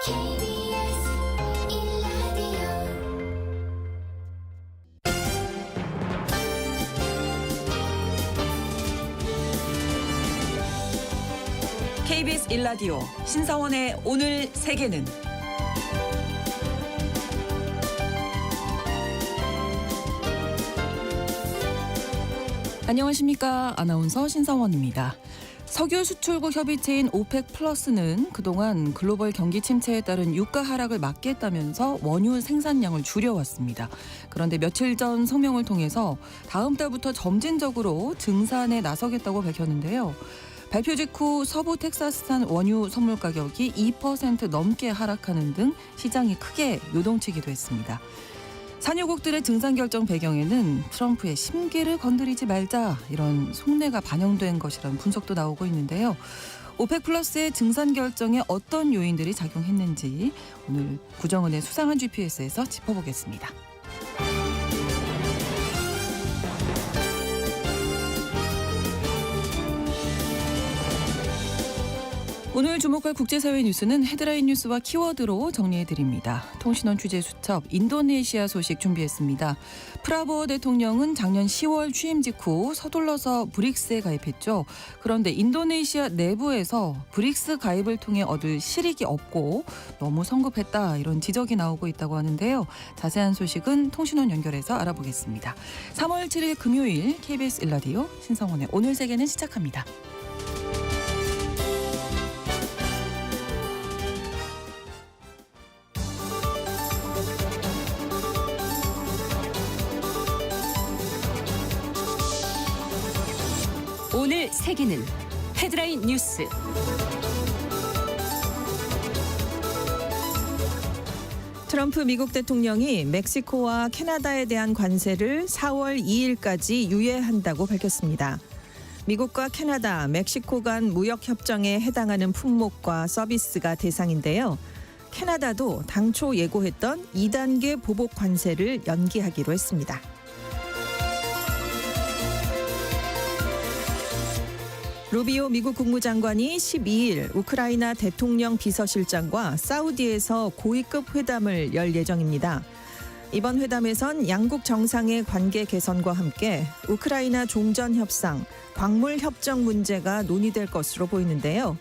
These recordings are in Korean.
KBS 1라디오 KBS 1라디오 신성원의 오늘 세계는 안녕하십니까. 아나운서 신성원입니다. 석유 수출국 협의체인 오펙 플러스는 그동안 글로벌 경기 침체에 따른 유가 하락을 막겠다면서 원유 생산량을 줄여왔습니다. 그런데 며칠 전 성명을 통해서 다음 달부터 점진적으로 증산에 나서겠다고 밝혔는데요. 발표 직후 서부 텍사스산 원유 선물 가격이 2% 넘게 하락하는 등 시장이 크게 요동치기도 했습니다. 산유국들의 증산 결정 배경에는 트럼프의 심기를 건드리지 말자 이런 속내가 반영된 것이라는 분석도 나오고 있는데요. 오펙 플러스의 증산 결정에 어떤 요인들이 작용했는지 오늘 구정은의 수상한 GPS에서 짚어보겠습니다. 오늘 주목할 국제사회 뉴스는 헤드라인 뉴스와 키워드로 정리해드립니다. 통신원 취재 수첩 인도네시아 소식 준비했습니다. 프라보어 대통령은 작년 10월 취임 직후 서둘러서 브릭스에 가입했죠. 그런데 인도네시아 내부에서 브릭스 가입을 통해 얻을 실익이 없고 너무 성급했다 이런 지적이 나오고 있다고 하는데요. 자세한 소식은 통신원 연결해서 알아보겠습니다. 3월 7일 금요일 KBS 1라디오 신성원의 오늘 세계는 시작합니다. 오늘 세계는 헤드라인 뉴스. 트럼프 미국 대통령이 멕시코와 캐나다에 대한 관세를 4월 2일까지 유예한다고 밝혔습니다. 미국과 캐나다, 멕시코 간 무역협정에 해당하는 품목과 서비스가 대상인데요. 캐나다도 당초 예고했던 2단계 보복 관세를 연기하기로 했습니다. 루비오 미국 국무장관이 12일 우크라이나 대통령 비서실장과 사우디에서 고위급 회담을 열 예정입니다. 이번 회담에선 양국 정상의 관계 개선과 함께 우크라이나 종전 협상, 광물 협정 문제가 논의될 것으로 보이는데요.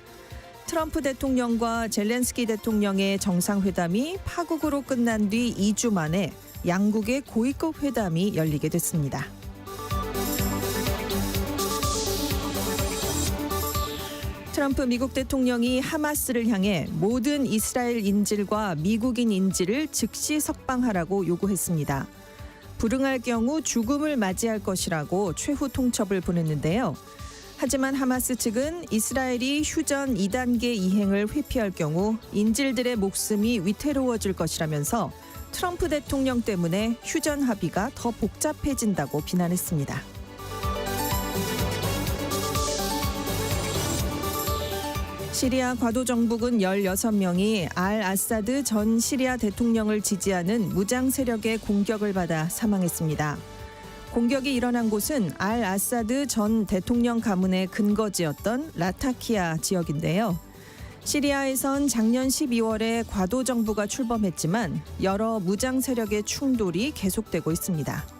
트럼프 대통령과 젤렌스키 대통령의 정상회담이 파국으로 끝난 뒤 2주 만에 양국의 고위급 회담이 열리게 됐습니다. 트럼프 미국 대통령이 하마스를 향해 모든 이스라엘 인질과 미국인 인질을 즉시 석방하라고 요구했습니다. 불응할 경우 죽음을 맞이할 것이라고 최후 통첩을 보냈는데요. 하지만 하마스 측은 이스라엘이 휴전 2단계 이행을 회피할 경우 인질들의 목숨이 위태로워질 것이라면서 트럼프 대통령 때문에 휴전 합의가 더 복잡해진다고 비난했습니다. 시리아 과도정북은 16명이 알 아사드 전 시리아 대통령을 지지하는 무장 세력의 공격을 받아 사망했습니다. 공격이 일어난 곳은 알 아사드 전 대통령 가문의 근거지였던 라타키아 지역인데요. 시리아에선 작년 12월에 과도정부가 출범했지만 여러 무장 세력의 충돌이 계속되고 있습니다.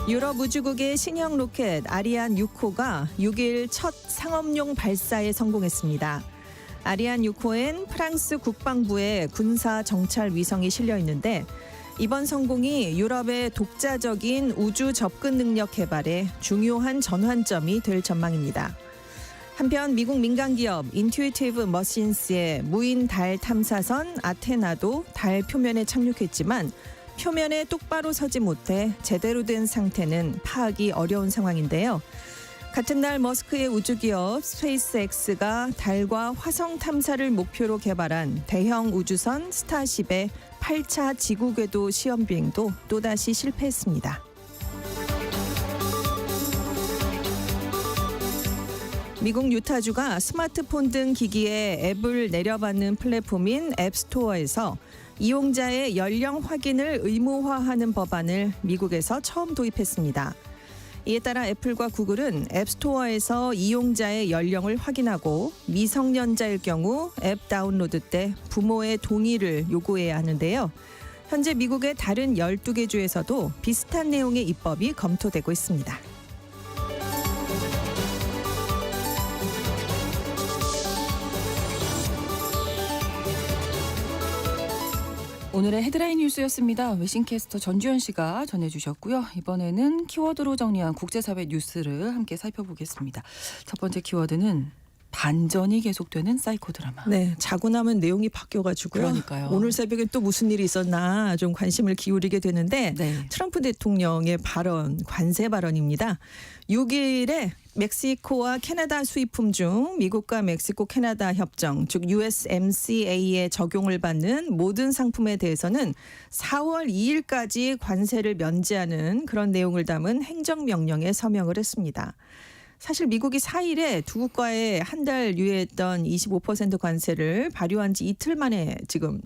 유럽 우주국의 신형 로켓 아리안 6호가 6일 첫 상업용 발사에 성공했습니다. 아리안 6호엔 프랑스 국방부의 군사 정찰 위성이 실려 있는데 이번 성공이 유럽의 독자적인 우주 접근 능력 개발에 중요한 전환점이 될 전망입니다. 한편 미국 민간기업 인투이티브 머신스의 무인 달 탐사선 아테나도 달 표면에 착륙했지만 표면에 똑바로 서지 못해 제대로 된 상태는 파악이 어려운 상황인데요. 같은 날 머스크의 우주기업 스페이스X가 달과 화성 탐사를 목표로 개발한 대형 우주선 스타쉽의 8차 지구궤도 시험 비행도 또다시 실패했습니다. 미국 유타주가 스마트폰 등 기기에 앱을 내려받는 플랫폼인 앱스토어에서 이용자의 연령 확인을 의무화하는 법안을 미국에서 처음 도입했습니다. 이에 따라 애플과 구글은 앱스토어에서 이용자의 연령을 확인하고 미성년자일 경우 앱 다운로드 때 부모의 동의를 요구해야 하는데요. 현재 미국의 다른 12개 주에서도 비슷한 내용의 입법이 검토되고 있습니다. 오늘의 헤드라인 뉴스였습니다. 외신캐스터 전주현 씨가 전해주셨고요. 이번에는 키워드로 정리한 국제사회 뉴스를 함께 살펴보겠습니다. 첫 번째 키워드는 반전이 계속되는 사이코 드라마. 네, 자고 나면 내용이 바뀌어가지고요. 그러니까요. 오늘 새벽에 또 무슨 일이 있었나 좀 관심을 기울이게 되는데 네. 트럼프 대통령의 발언, 관세 발언입니다. 6일에 멕시코와 캐나다 수입품 중 미국과 멕시코 캐나다 협정, 즉 USMCA에 적용을 받는 모든 상품에 대해서는 4월 2일까지 관세를 면제하는 그런 내용을 담은 행정명령에 서명을 했습니다. 사실 미국이 4일에 두 국가에 한 달 유예했던 25% 관세를 발효한 지 이틀 만에 지금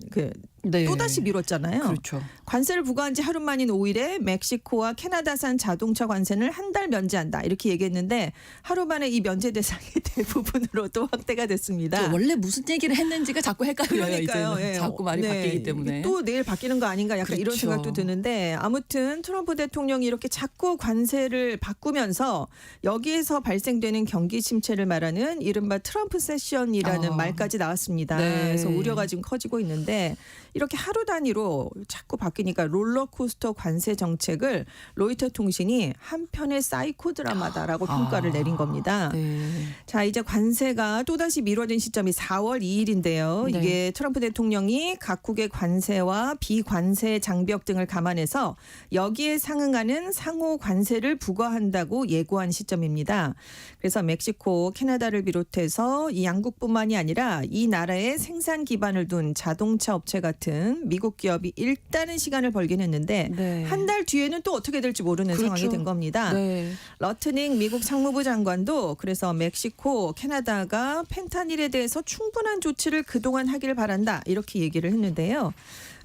네. 또다시 미뤘잖아요. 그렇죠. 관세를 부과한 지 하루 만인 5일에 멕시코와 캐나다산 자동차 관세를 한 달 면제한다 이렇게 얘기했는데 하루 만에 이 면제 대상이 대부분으로 또 확대가 됐습니다. 원래 무슨 얘기를 했는지가 자꾸 헷갈려요. 그러니까요. 이제는. 예. 자꾸 말이 바뀌기 때문에. 또 내일 바뀌는 거 아닌가 약간 이런 그렇죠. 생각도 드는데 아무튼 트럼프 대통령이 이렇게 자꾸 관세를 바꾸면서 여기에서 발생되는 경기 침체를 말하는 이른바 트럼프 세션이라는 말까지 나왔습니다. 네. 그래서 우려가 지금 커지고 있는데 이렇게 하루 단위로 자꾸 바뀌니까 롤러코스터 관세 정책을 로이터 통신이 한편의 사이코 드라마다라고 평가를 내린 겁니다. 네. 자, 이제 관세가 또다시 미뤄진 시점이 4월 2일인데요. 네. 이게 트럼프 대통령이 각국의 관세와 비관세 장벽 등을 감안해서 여기에 상응하는 상호 관세를 부과한다고 예고한 시점입니다. 그래서 멕시코, 캐나다를 비롯해서 이 양국뿐만이 아니라 이 나라의 생산 기반을 둔 자동차 업체 같은 미국 기업이 일단은 시간을 벌긴 했는데 네. 한 달 뒤에는 또 어떻게 될지 모르는 그렇죠. 상황이 된 겁니다. 네. 러트닝 미국 상무부 장관도 그래서 멕시코, 캐나다가 펜타닐에 대해서 충분한 조치를 그동안 하기를 바란다 이렇게 얘기를 했는데요.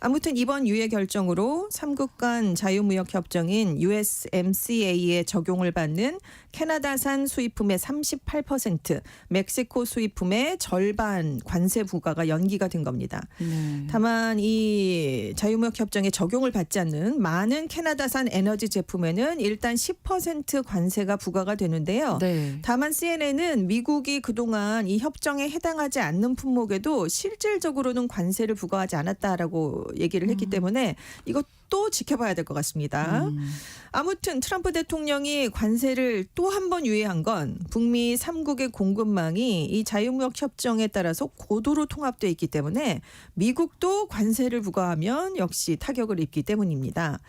아무튼 이번 유예 결정으로 3국 간 자유무역 협정인 USMCA에 적용을 받는 캐나다산 수입품의 38%, 멕시코 수입품의 절반 관세 부과가 연기가 된 겁니다. 네. 다만 이 자유무역 협정에 적용을 받지 않는 많은 캐나다산 에너지 제품에는 일단 10% 관세가 부과가 되는데요. 네. 다만 CNN은 미국이 그동안 이 협정에 해당하지 않는 품목에도 실질적으로는 관세를 부과하지 않았다라고 얘기를 했기 때문에 이것도 지켜봐야 될 것 같습니다. 아무튼 트럼프 대통령이 관세를 또 한 번 유예한 건 북미 3국의 공급망이 이 자유무역 협정에 따라서 고도로 통합되어 있기 때문에 미국도 관세를 부과하면 역시 타격을 입기 때문입니다.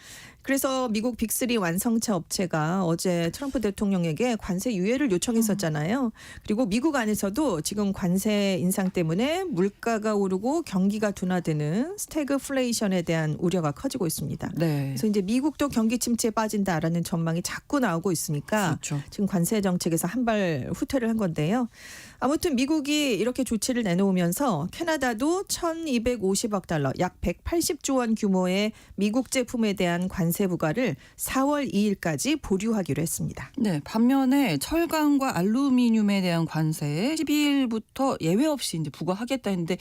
그래서 미국 빅3 완성차 업체가 어제 트럼프 대통령에게 관세 유예를 요청했었잖아요. 그리고 미국 안에서도 지금 관세 인상 때문에 물가가 오르고 경기가 둔화되는 스태그플레이션에 대한 우려가 커지고 있습니다. 네. 그래서 이제 미국도 경기 침체에 빠진다라는 전망이 자꾸 나오고 있으니까 그렇죠. 지금 관세 정책에서 한 발 후퇴를 한 건데요. 아무튼 미국이 이렇게 조치를 내놓으면서 캐나다도 1,250억 달러, 약 180조 원 규모의 미국 제품에 대한 관세 부과를 4월 2일까지 보류하기로 했습니다. 네, 반면에 철강과 알루미늄에 대한 관세 12일부터 예외 없이 이제 부과하겠다 했는데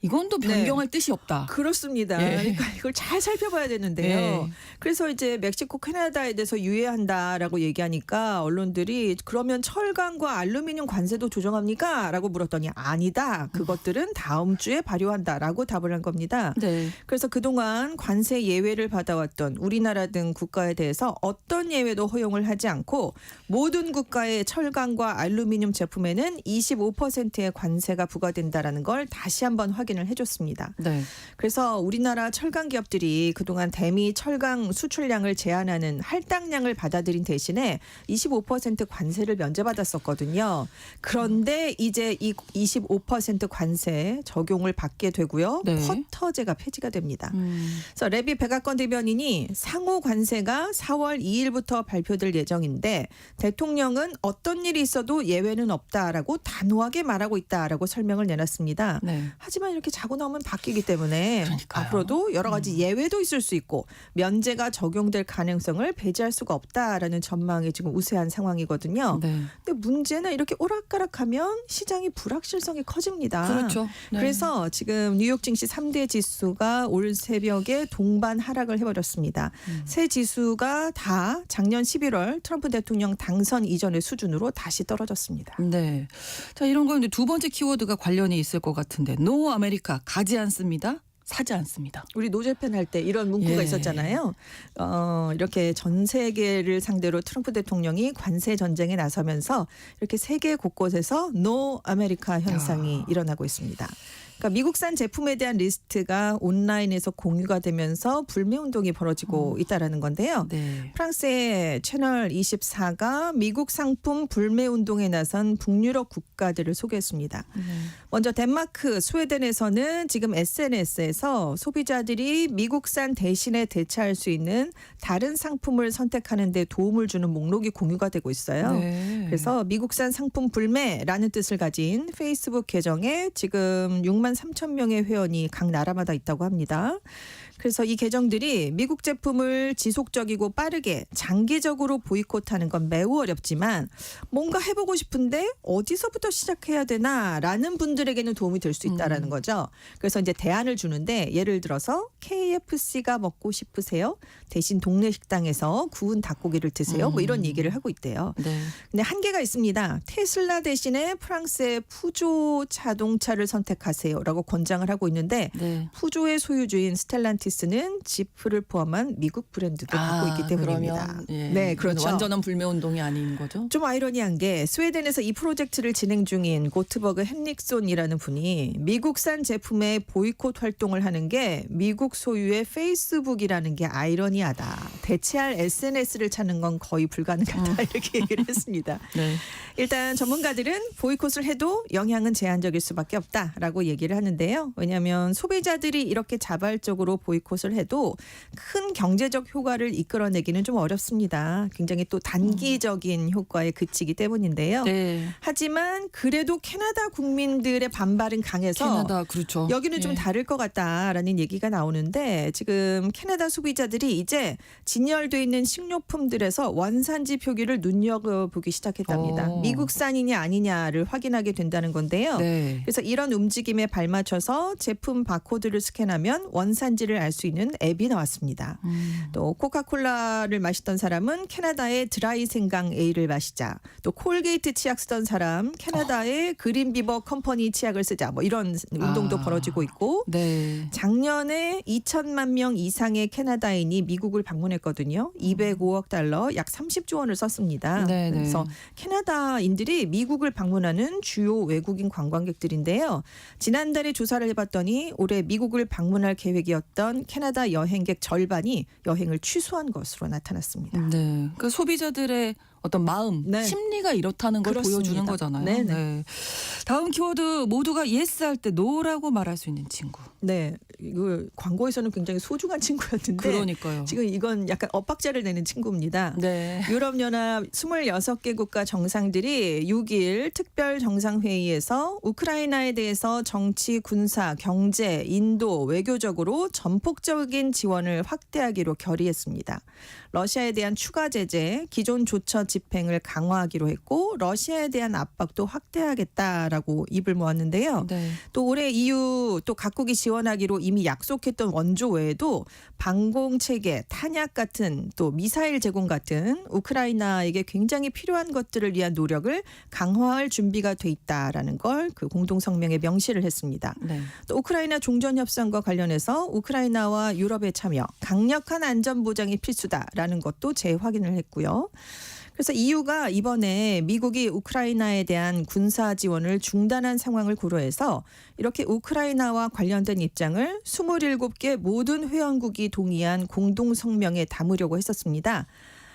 이건 또 변경할 뜻이 없다. 그렇습니다. 예. 그러니까 이걸 잘 살펴봐야 되는데요. 예. 그래서 이제 멕시코, 캐나다에 대해서 유예한다라고 얘기하니까 언론들이 그러면 철강과 알루미늄 관세도 조정합니까? 라고 물었더니 아니다. 그것들은 다음 주에 발효한다라고 답을 한 겁니다. 네. 그래서 그동안 관세 예외를 받아왔던 우리나라 등 국가에 대해서 어떤 예외도 허용을 하지 않고 모든 국가의 철강과 알루미늄 제품에는 25%의 관세가 부과된다라는 걸 다시 한번 확인을 해줬습니다. 네. 그래서 우리나라 철강 기업들이 그동안 대미 철강 수출량을 제한하는 할당량을 받아들인 대신에 25% 관세를 면제받았었거든요. 그런데 이제 이 25% 관세 적용을 받게 되고요. 네. 쿼터제가 폐지가 됩니다. 그래서 레비 백악관 대변인이 상호 관세가 4월 2일부터 발표될 예정인데 대통령은 어떤 일이 있어도 예외는 없다라고 단호하게 말하고 있다라고 설명을 내놨습니다. 네. 하지만 이렇게 자고 나오면 바뀌기 때문에 그러니까요. 앞으로도 여러 가지 예외도 있을 수 있고 면제가 적용될 가능성을 배제할 수가 없다라는 전망이 지금 우세한 상황이거든요. 네. 근데 문제는 이렇게 오락가락하면 시장이 불확실성이 커집니다. 그렇죠. 네. 그래서 지금 뉴욕 증시 3대 지수가 올 새벽에 동반 하락을 해버렸습니다. 세 지수가 다 작년 11월 트럼프 대통령 당선 이전의 수준으로 다시 떨어졌습니다. 네. 자, 이런 거 이제 두 번째 키워드가 관련이 있을 것 같은데 노 아메리카 가지 않습니다. 사지 않습니다. 우리 노제팬 할 때 이런 문구가 예. 있었잖아요. 이렇게 전 세계를 상대로 트럼프 대통령이 관세 전쟁에 나서면서 이렇게 세계 곳곳에서 노 아메리카 현상이 일어나고 있습니다. 그러니까 미국산 제품에 대한 리스트가 온라인에서 공유가 되면서 불매 운동이 벌어지고 있다라는 건데요. 네. 프랑스의 채널 24가 미국 상품 불매 운동에 나선 북유럽 국가들을 소개했습니다. 먼저 덴마크, 스웨덴에서는 지금 SNS에서 소비자들이 미국산 대신에 대체할 수 있는 다른 상품을 선택하는 데 도움을 주는 목록이 공유가 되고 있어요. 네. 그래서 미국산 상품 불매라는 뜻을 가진 페이스북 계정에 지금 6만 3천 명의 회원이 각 나라마다 있다고 합니다. 그래서 이 계정들이 미국 제품을 지속적이고 빠르게 장기적으로 보이콧하는 건 매우 어렵지만 뭔가 해보고 싶은데 어디서부터 시작해야 되나라는 분들에게는 도움이 될 수 있다라는 거죠. 그래서 이제 대안을 주는데 예를 들어서 KFC가 먹고 싶으세요? 대신 동네 식당에서 구운 닭고기를 드세요? 뭐 이런 얘기를 하고 있대요. 네. 근데 한계가 있습니다. 테슬라 대신에 프랑스의 푸조 자동차를 선택하세요라고 권장을 하고 있는데 네. 푸조의 소유주인 스텔란티스는 지프를 포함한 미국 브랜드도 갖고 있기 때문입니다. 그러면, 예. 네, 그렇죠. 완전한 불매 운동이 아닌 거죠. 좀 아이러니한 게 스웨덴에서 이 프로젝트를 진행 중인 고트버그 헨릭손이라는 분이 미국산 제품의 보이콧 활동을 하는 게 미국 소유의 페이스북이라는 게 아이러니하다. 대체할 SNS를 찾는 건 거의 불가능하다. 이렇게 얘기를 했습니다. 네. 일단 전문가들은 보이콧을 해도 영향은 제한적일 수밖에 없다라고 얘기를 하는데요. 왜냐하면 소비자들이 이렇게 자발적으로 보이콧을 해도 큰 경제적 효과를 이끌어내기는 좀 어렵습니다. 굉장히 또 단기적인 효과에 그치기 때문인데요. 네. 하지만 그래도 캐나다 국민들의 반발은 강해서 캐나다 그렇죠. 여기는 좀 예. 다를 것 같다라는 얘기가 나오는데 지금 캐나다 소비자들이 이제 진열돼 있는 식료품들에서 원산지 표기를 눈여겨보기 시작했답니다. 오. 미국산이냐 아니냐를 확인하게 된다는 건데요. 네. 그래서 이런 움직임에 발맞춰서 제품 바코드를 스캔하면 원산지를 알 수 있는 앱이 나왔습니다. 또 코카콜라를 마시던 사람은 캐나다의 드라이 생강 에일을 마시자. 또 콜게이트 치약 쓰던 사람 캐나다의 그린비버 컴퍼니 치약을 쓰자. 뭐 이런 운동도 벌어지고 있고 네. 작년에 2천만 명 이상의 캐나다인이 미국을 방문했거든요. 205억 달러 약 30조 원을 썼습니다. 네, 네. 그래서 캐나다인들이 미국을 방문하는 주요 외국인 관광객들인데요. 지난달에 조사를 해봤더니 올해 미국을 방문할 계획이었던 캐나다 여행객 절반이 여행을 취소한 것으로 나타났습니다. 네. 그러니까 소비자들의 어떤 마음, 네. 심리가 이렇다는 걸 그렇습니다. 보여주는 거잖아요. 네네. 네. 다음 키워드 모두가 예스 할 때 노라고 말할 수 있는 친구. 네, 이거 광고에서는 굉장히 소중한 친구였는데 그러니까요. 지금 이건 약간 엇박자를 내는 친구입니다. 네. 유럽연합 26개 국가 정상들이 6일 특별 정상회의에서 우크라이나에 대해서 정치, 군사, 경제, 인도, 외교적으로 전폭적인 지원을 확대하기로 결의했습니다. 러시아에 대한 추가 제재, 기존 조처 집행을 강화하기로 했고 러시아에 대한 압박도 확대하겠다라고 입을 모았는데요. 네. 또 올해 EU 또 각국이 지원하기로 이미 약속했던 원조 외에도 방공체계, 탄약 같은 또 미사일 제공 같은 우크라이나에게 굉장히 필요한 것들을 위한 노력을 강화할 준비가 돼 있다라는 걸 그 공동성명에 명시를 했습니다. 네. 또 우크라이나 종전협상과 관련해서 우크라이나와 유럽의 참여, 강력한 안전보장이 필수다라는 것도 재확인을 했고요. 그래서 EU가 이번에 미국이 우크라이나에 대한 군사 지원을 중단한 상황을 고려해서 이렇게 우크라이나와 관련된 입장을 27개 모든 회원국이 동의한 공동성명에 담으려고 했었습니다.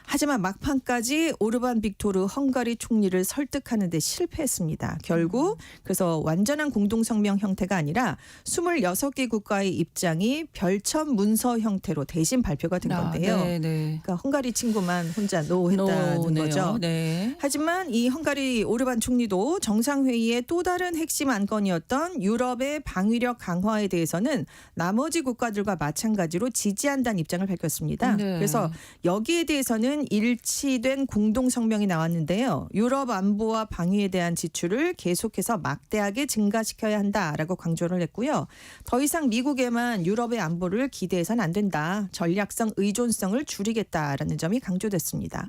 하지만 막판까지 오르반 빅토르 헝가리 총리를 설득하는 데 실패했습니다. 결국 그래서 완전한 공동성명 형태가 아니라 26개 국가의 입장이 별첨 문서 형태로 대신 발표가 된 건데요. 네. 그러니까 헝가리 친구만 혼자 노했다는 노네요. 거죠. 네. 하지만 이 헝가리 오르반 총리도 정상회의의 또 다른 핵심 안건이었던 유럽의 방위력 강화에 대해서는 나머지 국가들과 마찬가지로 지지한다는 입장을 밝혔습니다. 네. 그래서 여기에 대해서는 일치된 공동성명이 나왔는데요. 유럽 안보와 방위에 대한 지출을 계속해서 막대하게 증가시켜야 한다라고 강조를 했고요. 더 이상 미국에만 유럽의 안보를 기대해서는 안 된다. 전략성 의존성을 줄이겠다라는 점이 강조됐습니다.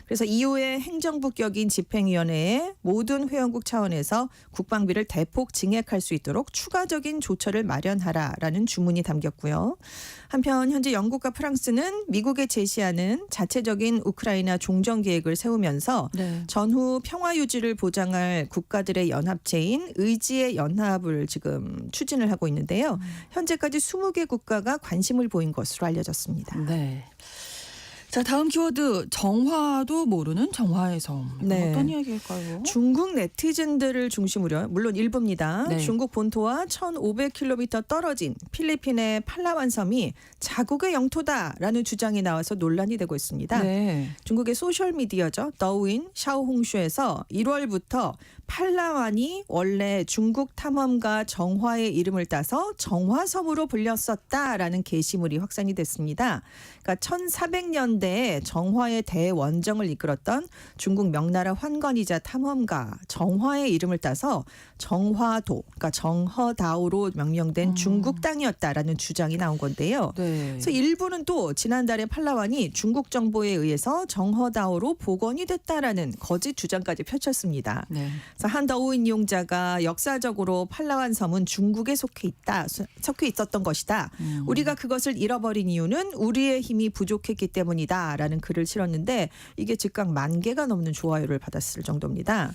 그래서 이후에 행정부 격인 집행위원회에 모든 회원국 차원에서 국방비를 대폭 증액할 수 있도록 추가적인 조처를 마련하라라는 주문이 담겼고요. 한편 현재 영국과 프랑스는 미국에 제시하는 자체적인 우크라이나 종전 계획을 세우면서 네. 전후 평화 유지를 보장할 국가들의 연합체인 의지의 연합을 지금 추진을 하고 있는데요. 현재까지 20개 국가가 관심을 보인 것으로 알려졌습니다. 네. 자, 다음 키워드 정화도 모르는 정화의 섬. 네. 어떤 이야기일까요? 중국 네티즌들을 중심으로 물론 일부입니다. 네. 중국 본토와 1,500km 떨어진 필리핀의 팔라완 섬이 자국의 영토다라는 주장이 나와서 논란이 되고 있습니다. 네. 중국의 소셜미디어죠. 더윈 샤오홍슈에서 1월부터 팔라완이 원래 중국 탐험가 정화의 이름을 따서 정화섬으로 불렸었다라는 게시물이 확산이 됐습니다. 그러니까 1400년대에 정화의 대원정을 이끌었던 중국 명나라 환관이자 탐험가 정화의 이름을 따서 정화도, 그러니까 정허다오로 명명된 중국 땅이었다라는 주장이 나온 건데요. 네. 그래서 일부는 또 지난달에 팔라완이 중국 정보에 의해서 정허다오로 복원이 됐다라는 거짓 주장까지 펼쳤습니다. 네. 그래서 한 더우인 이용자가 역사적으로 팔라완 섬은 중국에 속해 있었던 것이다. 우리가 그것을 잃어버린 이유는 우리의 힘이 부족했기 때문이다라는 글을 실었는데 이게 즉각 10,000개가 넘는 좋아요를 받았을 정도입니다.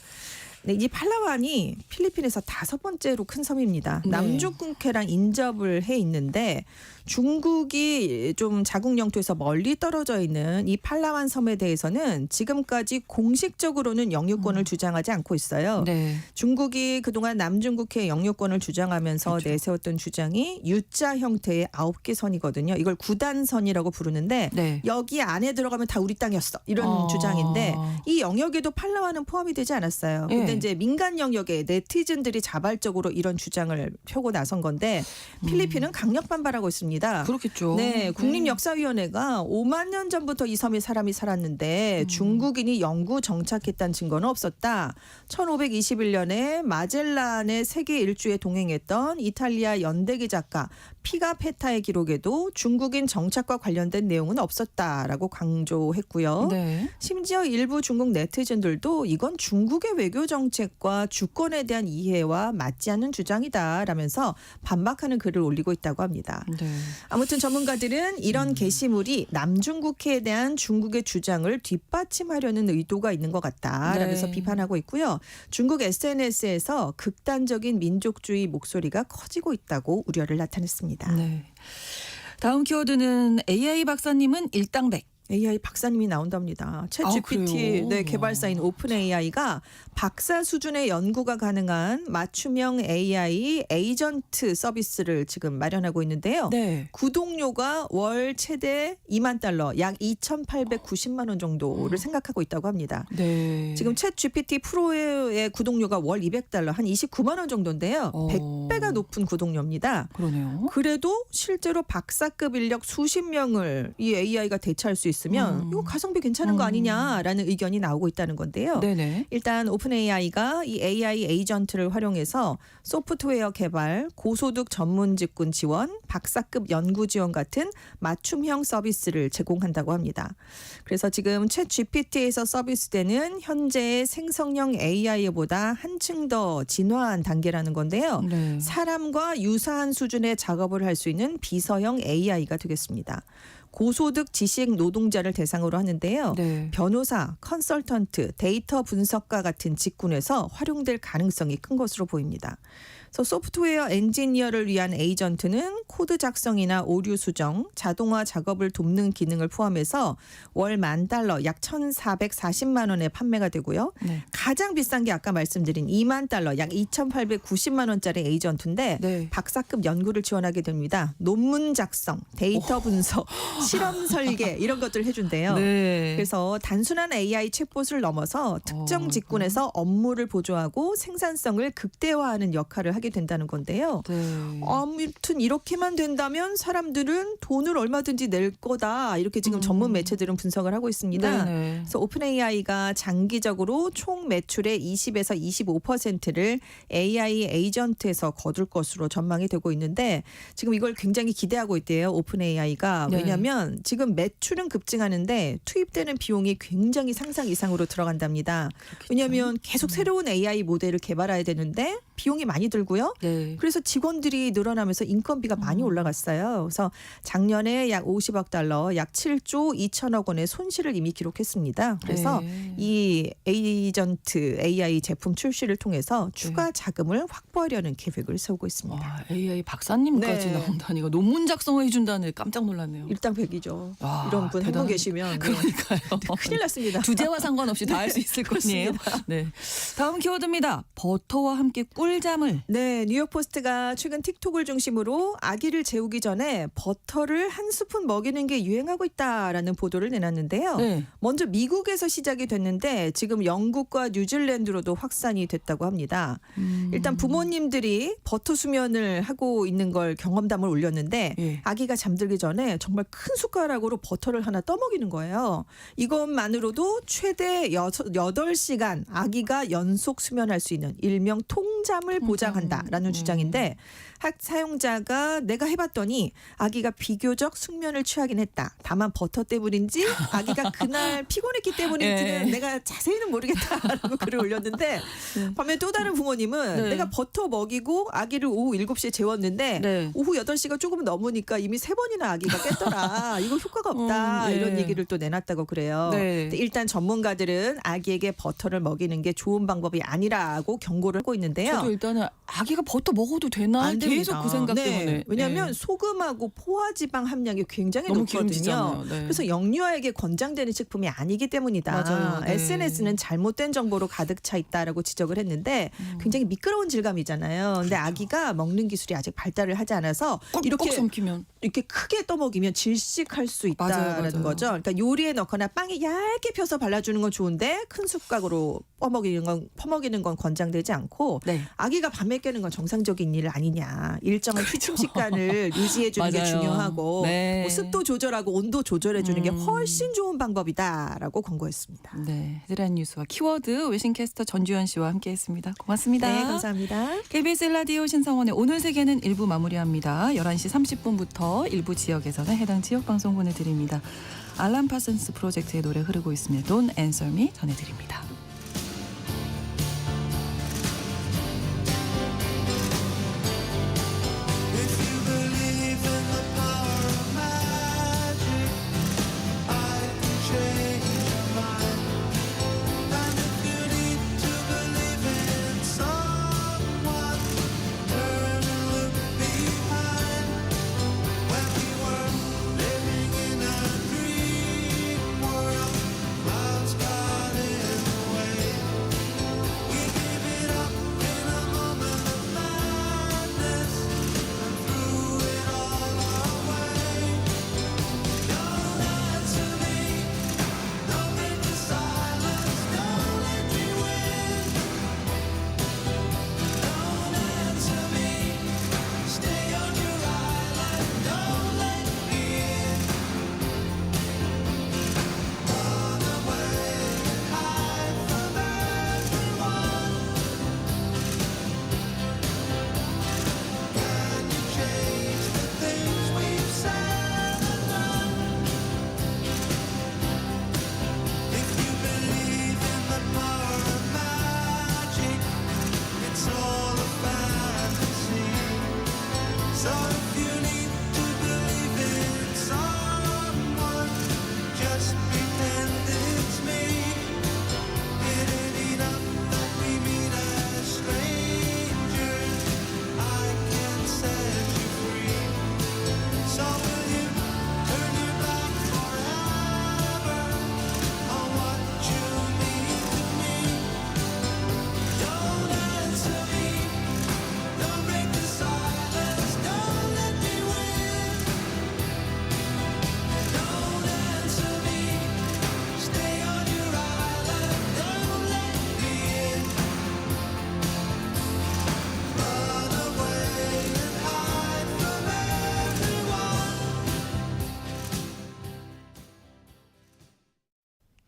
네, 이 팔라완이 필리핀에서 5번째로 큰 섬입니다. 네. 남중국해랑 인접을 해 있는데 중국이 좀 자국 영토에서 멀리 떨어져 있는 이 팔라완 섬에 대해서는 지금까지 공식적으로는 영유권을 주장하지 않고 있어요. 네. 중국이 그동안 남중국해 영유권을 주장하면서 그렇죠. 내세웠던 주장이 U자 형태의 9개 선이거든요. 이걸 구단선이라고 부르는데 네. 여기 안에 들어가면 다 우리 땅이었어. 이런 주장인데 이 영역에도 팔라완은 포함이 되지 않았어요. 예. 근데 이제 민간 영역에 네티즌들이 자발적으로 이런 주장을 펴고 나선 건데 필리핀은 강력 반발하고 있습니다. 그렇겠죠. 네, 국립역사위원회가 5만 년 전부터 이 섬에 사람이 살았는데 중국인이 영구 정착했다는 증거는 없었다. 1521년에 마젤란의 세계 일주에 동행했던 이탈리아 연대기 작가 피가페타의 기록에도 중국인 정착과 관련된 내용은 없었다라고 강조했고요. 네. 심지어 일부 중국 네티즌들도 이건 중국의 외교 정책과 주권에 대한 이해와 맞지 않는 주장이다라면서 반박하는 글을 올리고 있다고 합니다. 네. 아무튼 전문가들은 이런 게시물이 남중국해에 대한 중국의 주장을 뒷받침하려는 의도가 있는 것 같다라면서 네. 비판하고 있고요. 중국 SNS에서 극단적인 민족주의 목소리가 커지고 있다고 우려를 나타냈습니다. 네. 다음 키워드는 AI 박사님은 일당백. AI 박사님이 나온답니다. 챗 아, GPT 그래요? 네, 개발사인 오픈 AI가 박사 수준의 연구가 가능한 맞춤형 AI 에이전트 서비스를 지금 마련하고 있는데요. 네. 구독료가 월 최대 $20,000, 약 2,890만 원 정도를 생각하고 있다고 합니다. 네. 지금 챗 GPT 프로의 구독료가 월 $200, 한 29만 원 정도인데요. 100배가 높은 구독료입니다. 그러네요. 그래도 실제로 박사급 인력 수십 명을 이 AI가 대체할 수 있으면 이거 가성비 괜찮은 거 아니냐라는 의견이 나오고 있다는 건데요. 네네. 일단 오픈 AI가 이 AI 에이전트를 활용해서 소프트웨어 개발, 고소득 전문 직군 지원, 박사급 연구 지원 같은 맞춤형 서비스를 제공한다고 합니다. 그래서 지금 챗 GPT에서 서비스되는 현재의 생성형 AI보다 한층 더 진화한 단계라는 건데요. 네. 사람과 유사한 수준의 작업을 할 수 있는 비서형 AI가 되겠습니다. 고소득 지식 노동자를 대상으로 하는데요. 네. 변호사, 컨설턴트, 데이터 분석가 같은 직군에서 활용될 가능성이 큰 것으로 보입니다. 그래서 소프트웨어 엔지니어를 위한 에이전트는 코드 작성이나 오류 수정, 자동화 작업을 돕는 기능을 포함해서 월 $10,000, 약 1,440만 원에 판매가 되고요. 네. 가장 비싼 게 아까 말씀드린 $20,000, 약 2,890만 원짜리 에이전트인데 네. 박사급 연구를 지원하게 됩니다. 논문 작성, 데이터 분석, 실험 설계 이런 것들을 해준대요. 네. 그래서 단순한 AI 챗봇을 넘어서 특정 직군에서 업무를 보조하고 생산성을 극대화하는 역할을 하게 된다는 건데요. 네. 아무튼 이렇게만 된다면 사람들은 돈을 얼마든지 낼 거다. 이렇게 지금 전문 매체들은 분석을 하고 있습니다. 네네. 그래서 오픈 AI가 장기적으로 총 매출의 20에서 25%를 AI 에이전트에서 거둘 것으로 전망이 되고 있는데 지금 이걸 굉장히 기대하고 있대요. 오픈 AI가. 네. 왜냐하면 지금 매출은 급증하는데 투입되는 비용이 굉장히 상상 이상으로 들어간답니다. 왜냐하면 계속 새로운 AI 모델을 개발해야 되는데 비용이 많이 들고요. 네. 그래서 직원들이 늘어나면서 인건비가 많이 올라갔어요. 그래서 작년에 약 $50억, 약 7조 2천억 원의 손실을 이미 기록했습니다. 그래서 네. 이 에이전트 AI 제품 출시를 통해서 추가 자금을 확보하려는 계획을 세우고 있습니다. 와, AI 박사님까지 네. 나온다니 이거 논문 작성해 준다는 깜짝 놀랐네요. 일당백이죠. 와, 이런 분 한 분 대단한- 계시면 네. 그러니까요. 큰일 났습니다. 주제와 상관없이 다 할 수 있을 것이에요. 네. 다음 키워드입니다. 버터와 함께 꿀잠을. 네, 뉴욕포스트가 최근 틱톡을 중심으로 아기를 재우기 전에 버터를 한 스푼 먹이는 게 유행하고 있다라는 보도를 내놨는데요. 네. 먼저 미국에서 시작이 됐는데 지금 영국과 뉴질랜드로도 확산이 됐다고 합니다. 일단 부모님들이 버터 수면을 하고 있는 걸 경험담을 올렸는데 예. 아기가 잠들기 전에 정말 큰 숟가락으로 버터를 하나 떠먹이는 거예요. 이것만으로도 최대 8시간 아기가 연속 수면할 수 있는 일명 통잠을 보장한다라는 주장인데 학 사용자가 내가 해봤더니 아기가 비교적 숙면을 취하긴 했다. 다만 버터 때문인지 아기가 그날 피곤했기 때문인지는 예. 내가 자세히는 모르겠다라고 글을 올렸는데 반면 또 다른 부모님은 네. 내가 버터 먹이고 아기를 오후 7시에 재웠는데 네. 오후 8시가 조금 넘으니까 이미 3번이나 아기가 깼더라. 이거 효과가 없다. 예. 이런 얘기를 또 내놨다고 그래요. 네. 근데 일단 전문가들은 아기에게 버터를 먹이는 게 좋은 방법이 아니라고 경고를 하고 있는데요. 저도 일단은 아기가 버터 먹어도 되나 안 됩니다. 계속 그 생각 네. 때문에. 왜냐하면 네. 소금하고 포화지방 함량이 굉장히 너무 높거든요. 기름지잖아요. 네. 그래서 영유아에게 권장되는 식품이 아니기 때문이다. 맞아요. 네. SNS는 잘못된 정보로 가득 차 있다라고 지적을 했는데 굉장히 미끄러운 질감이잖아요. 근데 아기가 먹는 기술이 아직 발달을 하지 않아서 꼭 이렇게 삼키면. 이렇게 크게 떠먹이면 질식할 수 있다라는 맞아요. 거죠. 그러니까 요리에 넣거나 빵에 얇게 펴서 발라주는 건 좋은데 큰 숟가락으로 퍼먹이는 건 권장되지 않고 네. 아기가 밤에 깨는 건 정상적인 일 아니냐. 일정한 취침 시간을 유지해 주는 게 맞아요. 중요하고 네. 뭐 습도 조절하고 온도 조절해 주는 게 훨씬 좋은 방법이다라고 권고했습니다. 네. 헤드라인 뉴스와 키워드 외신캐스터 전주현 씨와 함께했습니다. 고맙습니다. 네, 감사합니다. KBS 라디오 신성원의 오늘 세계는 1부 마무리합니다. 11시 30분부터 일부 지역에서는 해당 지역 방송 보내드립니다. 알람 파슨스 프로젝트의 노래 흐르고 있습니다. Don't Answer Me 전해드립니다.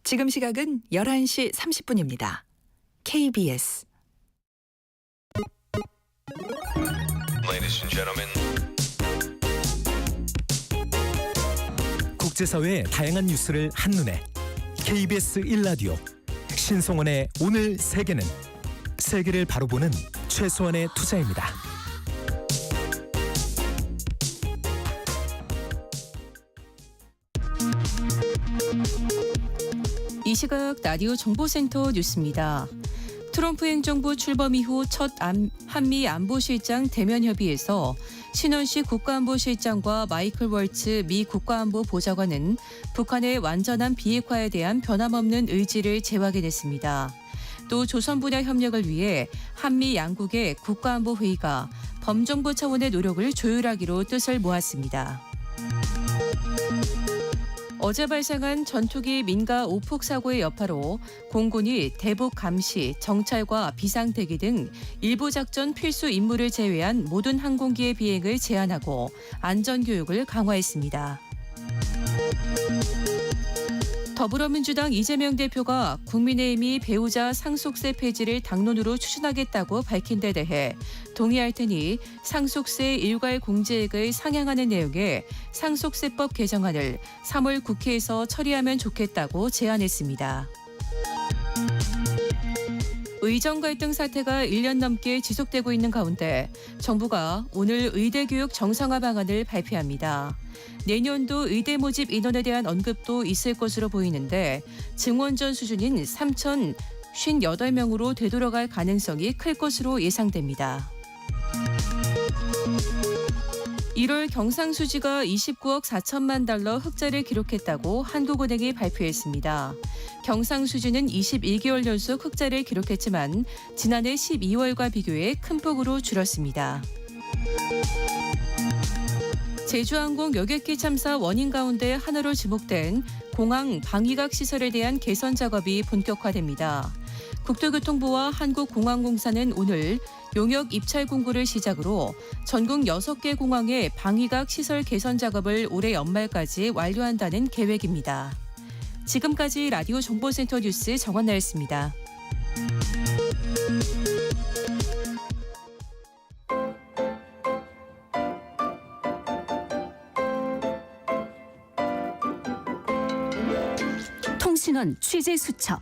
지금 시각은 11시 30분입니다. KBS Ladies and gentlemen. 국제사회의 다양한 뉴스를 한눈에 KBS 1라디오 신성원의 오늘 세계는 세계를 바로 보는 최소한의 투자입니다. 이 시각 라디오 정보센터 뉴스입니다. 트럼프 행정부 출범 이후 첫 한미 안보실장 대면 협의에서 신원식 국가안보실장과 마이클 월츠 미 국가안보 보좌관은 북한의 완전한 비핵화에 대한 변함없는 의지를 재확인했습니다. 또 조선 분야 협력을 위해 한미 양국의 국가안보 회의가 범정부 차원의 노력을 조율하기로 뜻을 모았습니다. 어제 발생한 전투기 민가 오폭 사고의 여파로 공군이 대북 감시, 정찰과 비상대기 등 일부 작전 필수 임무를 제외한 모든 항공기의 비행을 제한하고 안전교육을 강화했습니다. 더불어민주당 이재명 대표가 국민의힘이 배우자 상속세 폐지를 당론으로 추진하겠다고 밝힌 데 대해 동의할 테니 상속세 일괄 공제액을 상향하는 내용의 상속세법 개정안을 3월 국회에서 처리하면 좋겠다고 제안했습니다. 의정 갈등 사태가 1년 넘게 지속되고 있는 가운데 정부가 오늘 의대교육 정상화 방안을 발표합니다. 내년도 의대 모집 인원에 대한 언급도 있을 것으로 보이는데 증원전 수준인 3,058명으로 되돌아갈 가능성이 클 것으로 예상됩니다. 1월 경상수지가 29억 4천만 달러 흑자를 기록했다고 한국은행이 발표했습니다. 경상수지는 21개월 연속 흑자를 기록했지만 지난해 12월과 비교해 큰 폭으로 줄었습니다. 제주항공 여객기 참사 원인 가운데 하나로 지목된 공항 방위각 시설에 대한 개선 작업이 본격화됩니다. 국토교통부와 한국공항공사는 오늘 용역 입찰 공고를 시작으로 전국 6개 공항의 방위각 시설 개선 작업을 올해 연말까지 완료한다는 계획입니다. 지금까지 라디오 정보센터 뉴스 정원나였습니다. 통신원 취재 수첩.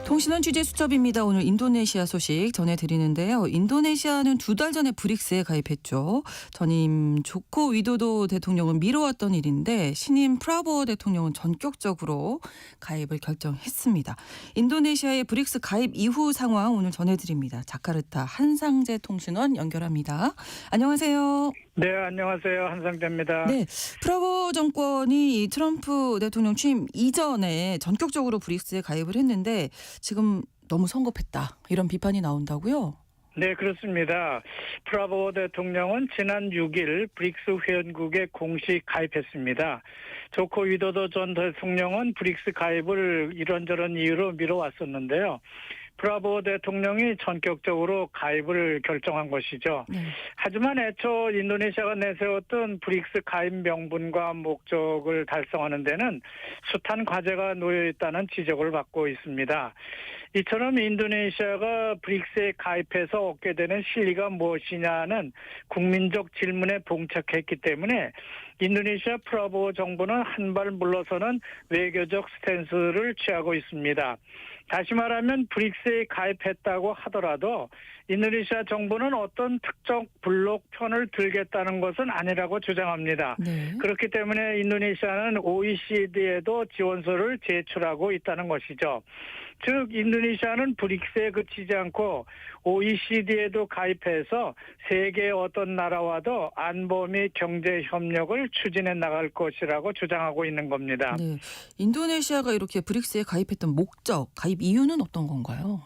통신원 취재 수첩입니다. 오늘 인도네시아 소식 전해드리는데요. 인도네시아는 2달 전에 브릭스에 가입했죠. 전임 조코 위도도 대통령은 미뤄왔던 일인데 신임 프라보어 대통령은 전격적으로 가입을 결정했습니다. 인도네시아의 브릭스 가입 이후 상황 오늘 전해드립니다. 자카르타 한상재 통신원 연결합니다. 안녕하세요. 네, 안녕하세요. 한상재입니다. 네, 프라보어 정권이 이 트럼프 대통령 취임 이전에 전격적으로 브릭스에 가입을 했는데 지금 너무 성급했다 이런 비판이 나온다고요? 네, 그렇습니다. 프라보어 대통령은 지난 6일 브릭스 회원국에 공식 가입했습니다. 조코 위도도 전 대통령은 브릭스 가입을 이런저런 이유로 미뤄왔었는데요. 프라보어 대통령이 전격적으로 가입을 결정한 것이죠. 하지만 애초 인도네시아가 내세웠던 브릭스 가입 명분과 목적을 달성하는 데는 숱한 과제가 놓여 있다는 지적을 받고 있습니다. 이처럼 인도네시아가 브릭스에 가입해서 얻게 되는 실리가 무엇이냐는 국민적 질문에 봉착했기 때문에 인도네시아 프라보어 정부는 한 발 물러서는 외교적 스탠스를 취하고 있습니다. 다시 말하면 브릭스에 가입했다고 하더라도 인도네시아 정부는 어떤 특정 블록 편을 들겠다는 것은 아니라고 주장합니다. 네. 그렇기 때문에 인도네시아는 OECD에도 지원서를 제출하고 있다는 것이죠. 즉 인도네시아는 브릭스에 그치지 않고 OECD에도 가입해서 세계의 어떤 나라와도 안보 및 경제 협력을 추진해 나갈 것이라고 주장하고 있는 겁니다. 네, 인도네시아가 이렇게 브릭스에 가입했던 목적, 가입 이유는 어떤 건가요?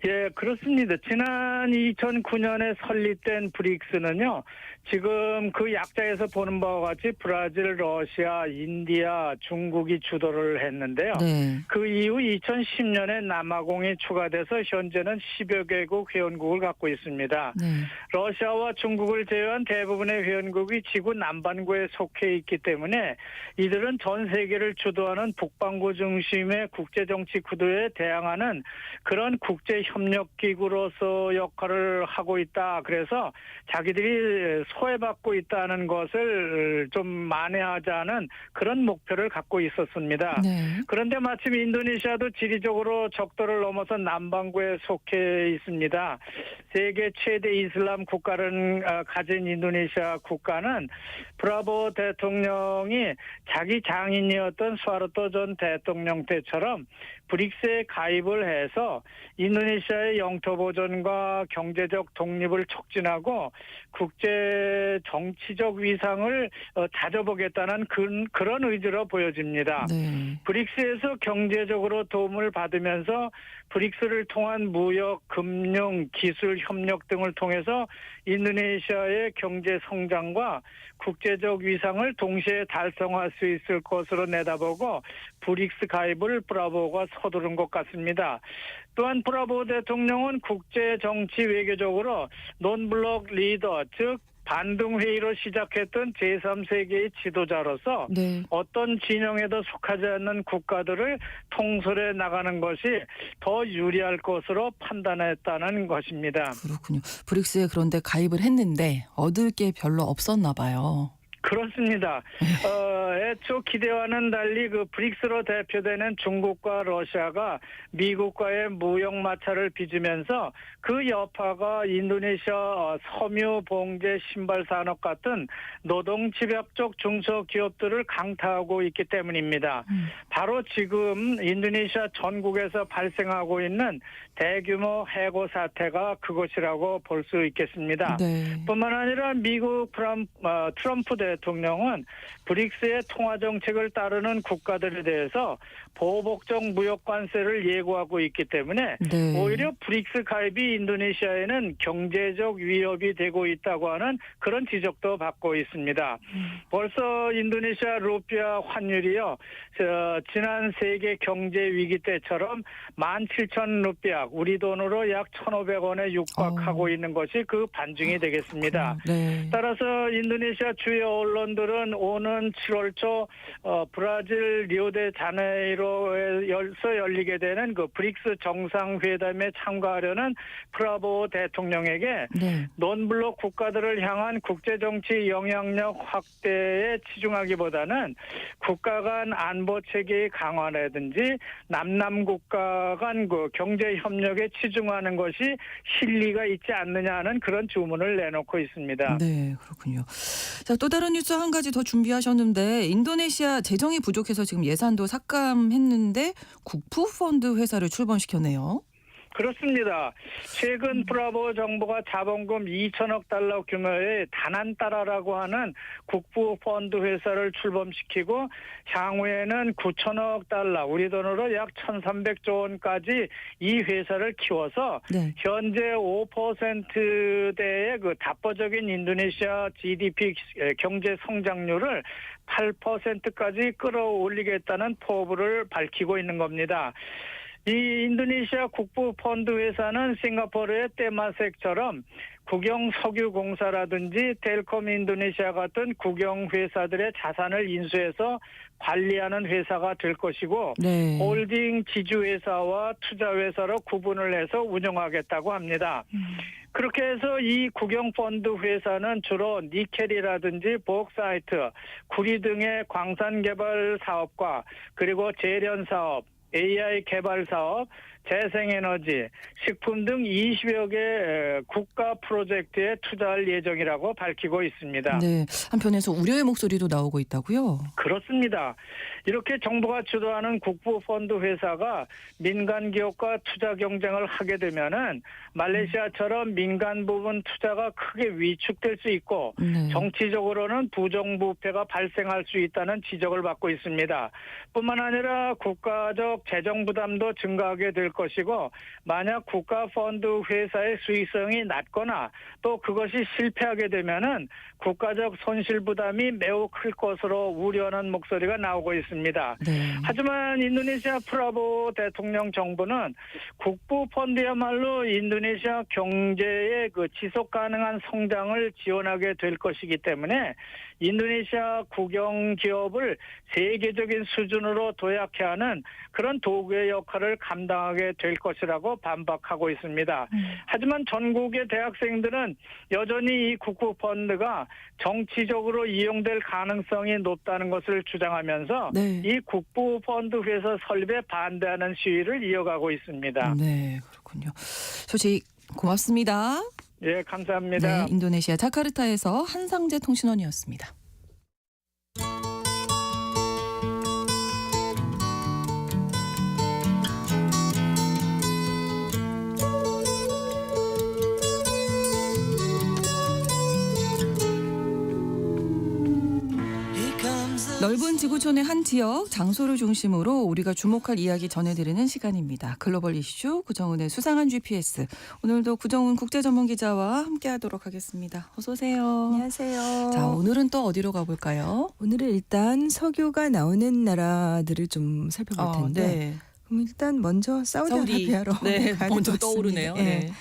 예, 그렇습니다. 지난 2009년에 설립된 브릭스는요, 지금 그 약자에서 보는 바와 같이 브라질, 러시아, 인디아, 중국이 주도를 했는데요. 네. 그 이후 2010년에 남아공이 추가돼서 현재는 10여 개국 회원국을 갖고 있습니다. 네. 러시아와 중국을 제외한 대부분의 회원국이 지구 남반구에 속해 있기 때문에 이들은 전 세계를 주도하는 북반구 중심의 국제정치 구도에 대항하는 그런 국제협력기구로서 역할을 하고 있다. 그래서 자기들이 소외받고 있다는 것을 좀 만회하자는 그런 목표를 갖고 있었습니다. 네. 그런데 마침 인도네시아도 지리적으로 적도를 넘어서 남반구에 속해 있습니다. 세계 최대 이슬람 국가를 가진 인도네시아 국가는 브라보 대통령이 자기 장인이었던 수하르토 전 대통령 때처럼 브릭스에 가입을 해서 인도네시아의 영토 보존과 경제적 독립을 촉진하고 국제 정치적 위상을 다져보겠다는 그런 의지로 보여집니다. 네. 브릭스에서 경제적으로 도움을 받으면서 브릭스를 통한 무역, 금융, 기술 협력 등을 통해서 인도네시아의 경제 성장과 국제적 위상을 동시에 달성할 수 있을 것으로 내다보고 브릭스 가입을 브라보가 서두른 것 같습니다. 또한 브라보 대통령은 국제 정치 외교적으로 논블록 리더, 즉 반등회의로 시작했던 제3세계의 지도자로서 네. 어떤 진영에도 속하지 않는 국가들을 통솔해 나가는 것이 더 유리할 것으로 판단했다는 것입니다. 그렇군요. 브릭스에 그런데 가입을 했는데 얻을 게 별로 없었나 봐요. 그렇습니다. 애초 기대와는 달리 그 브릭스로 대표되는 중국과 러시아가 미국과의 무역 마찰을 빚으면서 그 여파가 인도네시아 섬유, 봉제, 신발 산업 같은 노동 집약적 중소기업들을 강타하고 있기 때문입니다. 바로 지금 인도네시아 전국에서 발생하고 있는 대규모 해고 사태가 그것이라고 볼 수 있겠습니다. 네. 뿐만 아니라 미국 트럼프 대통령은 브릭스의 통화 정책을 따르는 국가들에 대해서 보복적 무역 관세를 예고하고 있기 때문에 네. 오히려 브릭스 가입이 인도네시아에는 경제적 위협이 되고 있다고 하는 그런 지적도 받고 있습니다. 벌써 인도네시아 루피아 환율이요, 지난 세계 경제 위기 때처럼 17,000 루피아, 우리 돈으로 약 1,500원에 육박하고 있는 것이 그 반증이 되겠습니다. 네. 따라서 인도네시아 주요 언론들은 오는 7월 초 브라질 리오데자네이로에서 열리게 되는 그 브릭스 정상회담에 참가하려는 프라보 대통령에게 네. 논블록 국가들을 향한 국제정치 영향력 확대에 치중하기보다는 국가 간 안보 체계의 강화라든지 남남 국가 간 그 경제 협력에 치중하는 것이 실리가 있지 않느냐 하는 그런 주문을 내놓고 있습니다. 네, 그렇군요. 자, 또 다른 뉴스 한 가지 더 준비하셨는데 인도네시아 재정이 부족해서 지금 예산도 삭감했는데 국부펀드 회사를 출범시켰네요. 그렇습니다. 최근 브라보 정부가 자본금 2천억 달러 규모의 다난따라라고 하는 국부 펀드 회사를 출범시키고 향후에는 9천억 달러, 우리 돈으로 약 1,300조 원까지 이 회사를 키워서 네. 현재 5%대의 그 답보적인 인도네시아 GDP 경제 성장률을 8%까지 끌어올리겠다는 포부를 밝히고 있는 겁니다. 이 인도네시아 국부펀드 회사는 싱가포르의 테마섹처럼 국영 석유공사라든지 텔콤 인도네시아 같은 국영 회사들의 자산을 인수해서 관리하는 회사가 될 것이고 네. 홀딩 지주회사와 투자회사로 구분을 해서 운영하겠다고 합니다. 그렇게 해서 이 국영펀드 회사는 주로 니켈이라든지 복사이트, 구리 등의 광산개발 사업과 그리고 재련사업, AI 개발 사업, 재생에너지, 식품 등 20여 개 국가 프로젝트에 투자할 예정이라고 밝히고 있습니다. 네. 한편에서 우려의 목소리도 나오고 있다고요? 그렇습니다. 이렇게 정부가 주도하는 국부펀드 회사가 민간 기업과 투자 경쟁을 하게 되면은 말레이시아처럼 민간 부분 투자가 크게 위축될 수 있고 네. 정치적으로는 부정부패가 발생할 수 있다는 지적을 받고 있습니다. 뿐만 아니라 국가적 재정 부담도 증가하게 될 것이고 만약 국가 펀드 회사의 수익성이 낮거나 또 그것이 실패하게 되면은 국가적 손실 부담이 매우 클 것으로 우려하는 목소리가 나오고 있습니다. 네. 하지만 인도네시아 프라보 대통령 정부는 국부 펀드야말로 인도네시아 경제의 그 지속 가능한 성장을 지원하게 될 것이기 때문에 인도네시아 국영 기업을 세계적인 수준으로 도약해 하는 그런 도구의 역할을 감당하게 될 것이라고 반박하고 있습니다. 하지만 전국의 대학생들은 여전히 이 국부 펀드가 정치적으로 이용될 가능성이 높다는 것을 주장하면서 네. 이 국부 펀드 회사 설립에 반대하는 시위를 이어가고 있습니다. 네, 그렇군요. 소식 고맙습니다. 예, 감사합니다. 네, 인도네시아 자카르타에서 한상재 통신원이었습니다. 넓은 지구촌의 한 지역, 장소를 중심으로 우리가 주목할 이야기 전해드리는 시간입니다. 글로벌 이슈 구정은의 수상한 GPS. 오늘도 구정은 국제전문기자와 함께하도록 하겠습니다. 어서 오세요. 안녕하세요. 자, 오늘은 또 어디로 가볼까요? 오늘은 일단 석유가 나오는 나라들을 좀 살펴볼 텐데 네. 그럼 일단 먼저 사우디아라비아로 네, 가야 먼저 될 것 떠오르네요. 같습니다. 네.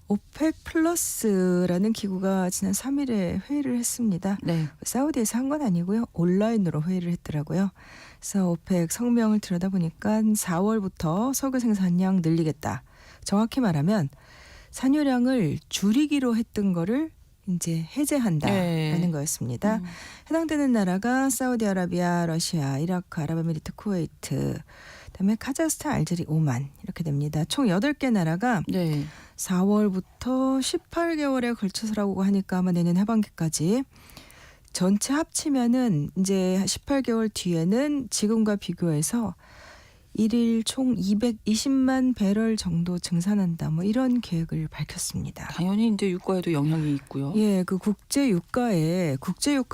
오펙 플러스라는 기구가 지난 3일에 회의를 했습니다. 네. 사우디에서 한 건 아니고요. 온라인으로 회의를 했더라고요. 그래서 오펙 성명을 들여다보니까 4월부터 석유 생산량 늘리겠다. 정확히 말하면 산유량을 줄이기로 했던 거를 이제 해제한다라는 네. 거였습니다. 해당되는 나라가 사우디아라비아, 러시아, 이라크, 아랍에미리트, 쿠웨이트, 그다음에 카자흐스탄, 알제리, 오만 이렇게 됩니다. 총 8개 나라가 네. 4월부터 18개월에 걸쳐서라고 하니까 아마 내년 하반기까지 전체 합치면은 이제 18개월 뒤에는 지금과 비교해서 일일 총 220만 배럴 정도 증산한다. 뭐 이런 계획을 밝혔습니다. 당연히 이제 유가에도 영향이 있고요. 예, 그 국제유가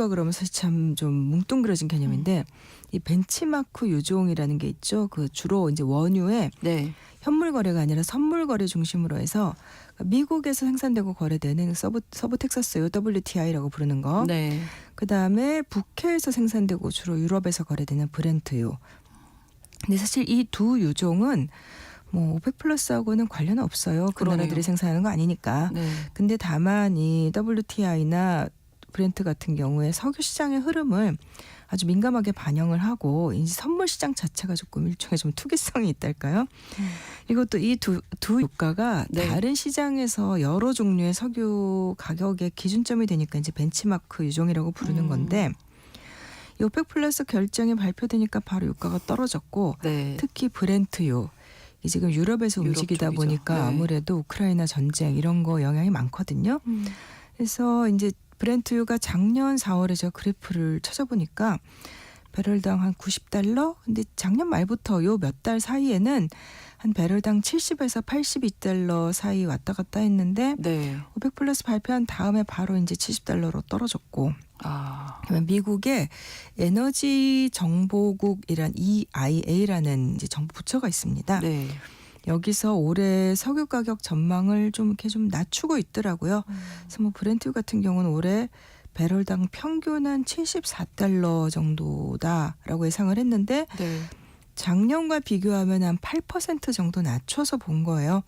그러면 사실 참 좀 뭉뚱그려진 개념인데 이 벤치마크 유종이라는 게 있죠. 그 주로 이제 원유에 네. 현물 거래가 아니라 선물 거래 중심으로 해서 미국에서 생산되고 거래되는 서부 텍사스유 WTI라고 부르는 거. 네. 그다음에 북해에서 생산되고 주로 유럽에서 거래되는 브렌트유. 근데 사실 이 두 유종은 뭐 오펙 플러스하고는 관련 없어요. 그 그러네요. 나라들이 생산하는 거 아니니까. 네. 근데 다만 이 WTI나 브렌트 같은 경우에 석유 시장의 흐름을 아주 민감하게 반영을 하고 이제 선물 시장 자체가 조금 일종의 좀 투기성이 있달까요? 이것도 이 두 유가가 네. 다른 시장에서 여러 종류의 석유 가격의 기준점이 되니까 이제 벤치마크 유종이라고 부르는 건데 이 오펙 플러스 결정이 발표되니까 바로 유가가 떨어졌고 네. 특히 브렌트유 이 지금 유럽에서 유럽 움직이다 쪽이죠. 보니까 네. 아무래도 우크라이나 전쟁 이런 거 영향이 많거든요. 그래서 이제 브렌트유가 작년 4월에 제가 그래프를 찾아보니까 배럴당 한 $90. 근데 작년 말부터 요 몇 달 사이에는 한 배럴당 70에서 $82 사이 왔다 갔다 했는데 네. 오펙 플러스 발표한 다음에 바로 이제 $70로 떨어졌고 아. 그러면 미국의 에너지 정보국이란 EIA라는 이제 정부 부처가 있습니다. 네. 여기서 올해 석유 가격 전망을 좀 이렇게 좀 낮추고 있더라고요. 그래서 뭐 브렌트 같은 경우는 올해 배럴당 평균 한 $74 정도다라고 예상을 했는데 네. 작년과 비교하면 한 8% 정도 낮춰서 본 거예요.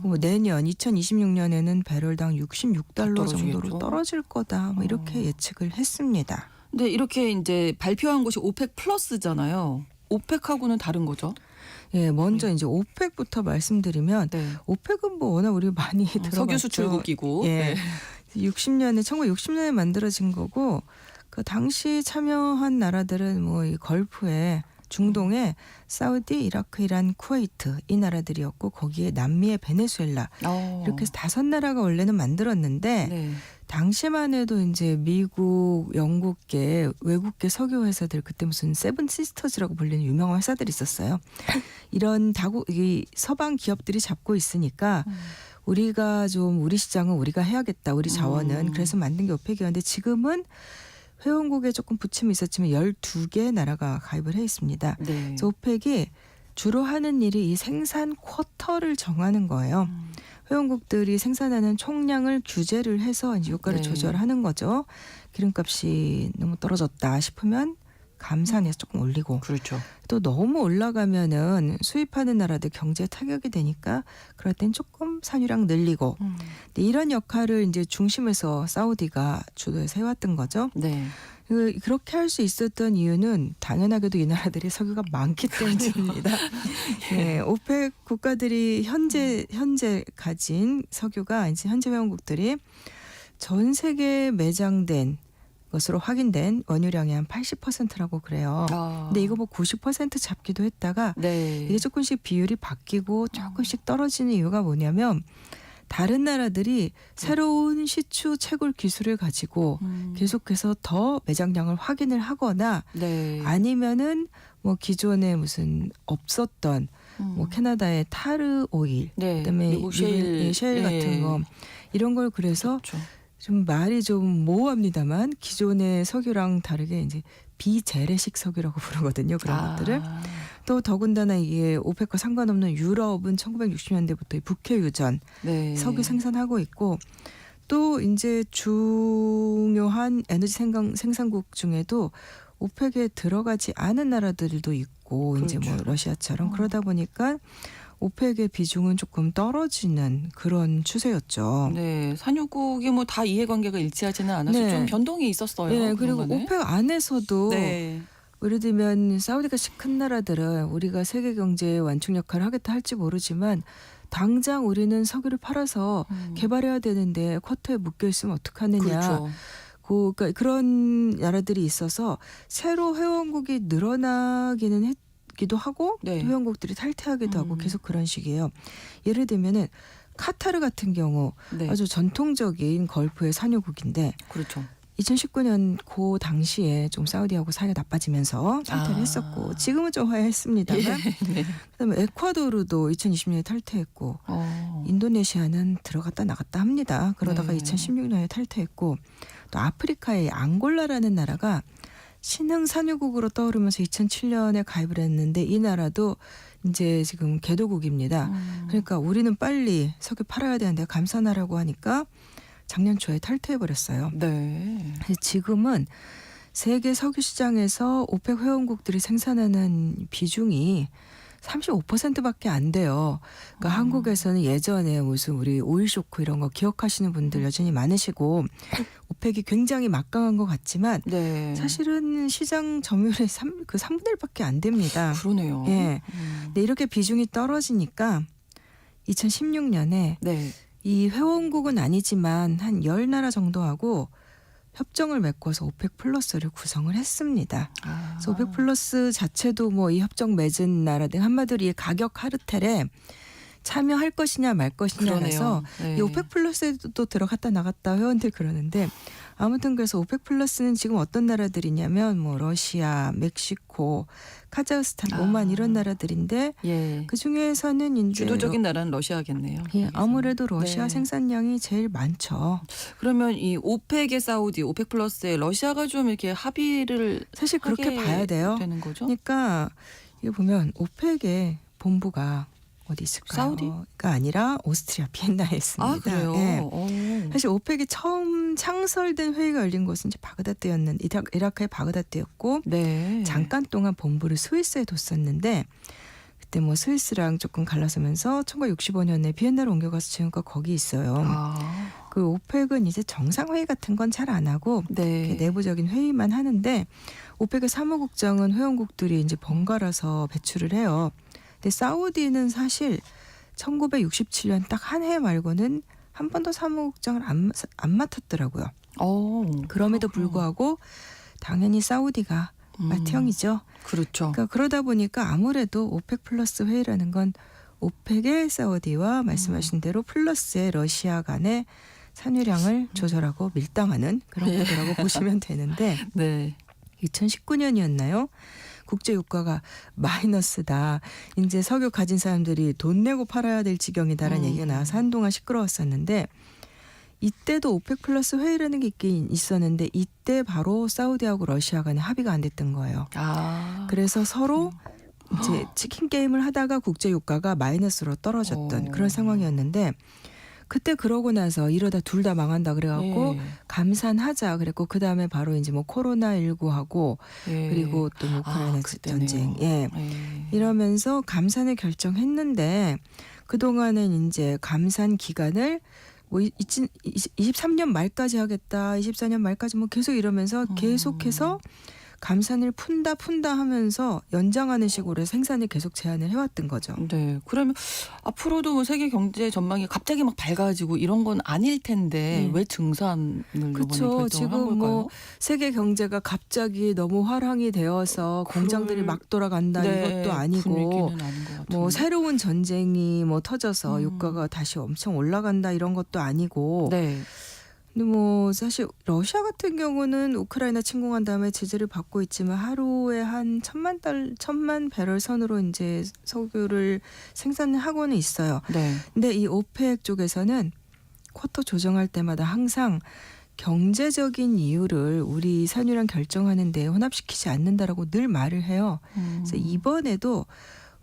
뭐 내년 2026년에는 배럴당 $66 떨어지겠죠. 정도로 떨어질 거다. 뭐 이렇게 예측을 했습니다. 근데 이렇게 이제 발표한 것이 오펙 플러스잖아요. 오펙하고는 다른 거죠? 예, 먼저 이제 오펙부터 말씀드리면 네. 오펙은 뭐 워낙 우리 많이 들어봤죠. 석유 수출국이고. 예. 네. 1960년에 만들어진 거고 그 당시 참여한 나라들은 뭐 이 걸프에 중동에 사우디, 이라크, 이란, 쿠웨이트 이 나라들이었고 거기에 남미의 베네수엘라 이렇게 해서 5나라가 원래는 만들었는데 네. 당시만 해도 이제 미국, 영국계, 외국계 석유 회사들 그때 무슨 세븐 시스터즈라고 불리는 유명한 회사들이 있었어요. 이런 이 서방 기업들이 잡고 있으니까 우리가 좀 우리 시장은 우리가 해야겠다. 우리 자원은. 그래서 만든 게 오펙이었는데 지금은 회원국에 조금 부침이 있었지만 12개 나라가 가입을 해 있습니다. 네. 그래서 오펙이 주로 하는 일이 이 생산 쿼터를 정하는 거예요. 회원국들이 생산하는 총량을 규제를 해서 이제 유가를 네. 조절하는 거죠. 기름값이 너무 떨어졌다 싶으면 감산해서 조금 올리고 그렇죠. 또 너무 올라가면은 수입하는 나라들 경제에 타격이 되니까 그럴 땐 조금 산유량 늘리고 근데 이런 역할을 이제 중심에서 사우디가 주도해서 해왔던 거죠. 네. 그렇게 할 수 있었던 이유는 당연하게도 이 나라들이 석유가 많기 때문입니다. 네, 오펙 국가들이 현재 가진 석유가 이제 현재 회원국들이 전 세계에 매장된 것으로 확인된 원유량의 한 80%라고 그래요. 근데 이거 뭐 90% 잡기도 했다가 네. 이게 조금씩 비율이 바뀌고 조금씩 떨어지는 이유가 뭐냐면 다른 나라들이 새로운 시추 채굴 기술을 가지고 계속해서 더 매장량을 확인을 하거나 네. 아니면은 뭐 기존에 무슨 없었던 뭐 캐나다의 타르 오일, 네. 그다음에 미국 셰일, 셰일 같은 거 이런 걸 그래서 그렇죠. 좀 말이 좀 모호합니다만 기존의 석유랑 다르게 이제 비재래식 석유라고 부르거든요. 그런 것들을. 또 더군다나 이게 오펙과 상관없는 유럽은 1960년대부터 북해유전 네. 석유 생산하고 있고 또 이제 중요한 에너지 생산국 중에도 오펙에 들어가지 않은 나라들도 있고 이제 뭐 그렇죠. 러시아처럼 그러다 보니까 오펙의 비중은 조금 떨어지는 그런 추세였죠. 네, 산유국이 뭐 다 이해관계가 일치하지는 않아서 네. 좀 변동이 있었어요. 네, 그리고 그동안에. 오펙 안에서도 네. 예를 들면 사우디같이 큰 나라들은 우리가 세계 경제의 완충 역할을 하겠다 할지 모르지만 당장 우리는 석유를 팔아서 개발해야 되는데 쿼터에 묶여 있으면 어떡하느냐. 그렇죠. 그러니까 그런 나라들이 있어서 새로 회원국이 늘어나기는 기도 하고 네. 또 회원국들이 탈퇴하기도 하고 계속 그런 식이에요. 예를 들면은 카타르 같은 경우 네. 아주 전통적인 걸프의 산유국인데 그렇죠. 2019년 그 당시에 좀 사우디하고 사이가 나빠지면서 탈퇴를 했었고 지금은 좀 화해했습니다만 네. 그다음에 에콰도르도 2020년에 탈퇴했고 인도네시아는 들어갔다 나갔다 합니다. 그러다가 네. 2016년에 탈퇴했고 또 아프리카의 앙골라라는 나라가 신흥 산유국으로 떠오르면서 2007년에 가입을 했는데 이 나라도 이제 지금 개도국입니다. 그러니까 우리는 빨리 석유 팔아야 되는데 감산하라고 하니까 작년 초에 탈퇴해버렸어요. 네. 지금은 세계 석유 시장에서 오펙 회원국들이 생산하는 비중이 35%밖에 안 돼요. 그러니까 한국에서는 예전에 무슨 우리 오일 쇼크 이런 거 기억하시는 분들 여전히 많으시고 오펙이 굉장히 막강한 것 같지만 네. 사실은 시장 점유율의 3분의 1밖에 안 됩니다. 그러네요. 예. 근데 이렇게 비중이 떨어지니까 2016년에 네. 이 회원국은 아니지만 한 10나라 정도하고 협정을 맺고서 오펙 플러스를 구성을 했습니다. 그래서 오펙 플러스 자체도 뭐 이 협정 맺은 나라 등 한마디로 이 가격 카르텔에 참여할 것이냐 말 것이냐라서 네. 이 오펙 플러스에도 또 들어갔다 나갔다 회원들 그러는데 아무튼 그래서 오펙 플러스는 지금 어떤 나라들이냐면 뭐 러시아, 멕시코, 카자흐스탄, 오만 이런 나라들인데 예. 그 중에서는 이제 주도적인 나라는 러시아겠네요. 예, 아무래도 러시아 네. 생산량이 제일 많죠. 그러면 이 오펙의 사우디, 오펙 플러스에 러시아가 좀 이렇게 합의를 사실 그렇게 하게 봐야 돼요. 되는 거죠? 그러니까 이거 보면 오펙의 본부가 어디 있을까요? 사우디?가 아니라 오스트리아 비엔나에 있습니다. 아, 그래요? 예. 오. 사실 오펙이 처음 창설된 회의가 열린 곳은 이제 바그다드였는데 이라크의 바그다드였고 네. 잠깐 동안 본부를 스위스에 뒀었는데 그때 뭐 스위스랑 조금 갈라서면서 1965년에 비엔나로 옮겨가서 지금껏 거기 있어요. 그 오펙은 이제 정상회의 같은 건 잘 안 하고 네. 이렇게 내부적인 회의만 하는데 오펙의 사무국장은 회원국들이 이제 번갈아서 배출을 해요. 근데 사우디는 사실 1967년 딱 한 해 말고는 한 번도 사무국장을 안 맡았더라고요. 그럼에도 불구하고 당연히 사우디가 맏형이죠. 그렇죠. 그러니까 그러다 보니까 아무래도 오펙 플러스 회의라는 건 오펙의 사우디와 말씀하신 대로 플러스의 러시아 간의 산유량을 조절하고 밀당하는 그런 구도라고 보시면 되는데 네. 2019년이었나요? 국제 유가가 마이너스다. 이제 석유 가진 사람들이 돈 내고 팔아야 될 지경이다라는 얘기가 나와서 한동안 시끄러웠었는데 이때도 오펙 플러스 회의라는 게 있긴 있었는데 이때 바로 사우디하고 러시아 간에 합의가 안 됐던 거예요. 그래서 서로 이제 치킨 게임을 하다가 국제 유가가 마이너스로 떨어졌던 그런 상황이었는데 그때 그러고 나서 이러다 둘 다 망한다 그래갖고 감산하자 그랬고 그 다음에 바로 이제 뭐 코로나 19하고 그리고 또 뭐 우크라이나 전쟁 이러면서 감산을 결정했는데 그 동안은 이제 감산 기간을 뭐 23년 말까지 하겠다, 24년 말까지 뭐 계속 이러면서 계속해서 감산을 푼다 하면서 연장하는 식으로 생산을 계속 제한을 해왔던 거죠. 네. 그러면 앞으로도 뭐 세계 경제 전망이 갑자기 막 밝아지고 이런 건 아닐 텐데 왜 증산을 이번에 그렇죠. 결정을 한 지금 걸까요? 뭐 세계 경제가 갑자기 너무 화랑이 되어서 공장들이 막 돌아간다 이것도 아니고 분위기는 아닌 것 같은데. 뭐 새로운 전쟁이 뭐 터져서 유가가 다시 엄청 올라간다 이런 것도 아니고 네. 근데 뭐 사실 러시아 같은 경우는 우크라이나 침공한 다음에 제재를 받고 있지만 하루에 한 1,000만 배럴 선으로 이제 석유를 생산을 하고는 있어요. 네. 근데 이 오펙 쪽에서는 쿼터 조정할 때마다 항상 경제적인 이유를 우리 산유량 결정하는 데 혼합시키지 않는다라고 늘 말을 해요. 그래서 이번에도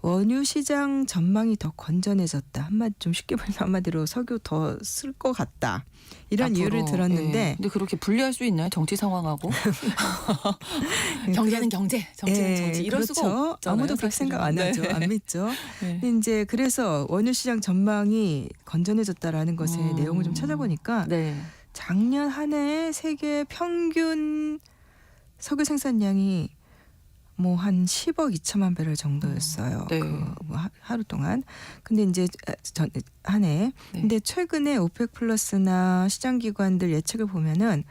원유 시장 전망이 더 건전해졌다. 한마디 좀 쉽게 말하면 한마디로 석유 더 쓸 것 같다. 이런 앞으로, 이유를 들었는데 근데 그렇게 분리할 수 있나요? 정치 상황하고. 경제는 경제, 정치는 정치. 이럴 그렇죠. 수가 없잖아요. 아무도 그렇게 생각 안 하죠. 안 믿죠. 네. 근데 이제 그래서 원유 시장 전망이 건전해졌다라는 것의 내용을 좀 찾아보니까 네. 작년 한 해 세계 평균 석유 생산량이 뭐 한 10억 2천만 배럴 정도였어요. 네. 뭐 하루 동안. 근데 이제 한 해. 네. 근데 최근에 오펙 플러스나 시장 기관들 예측을 보면은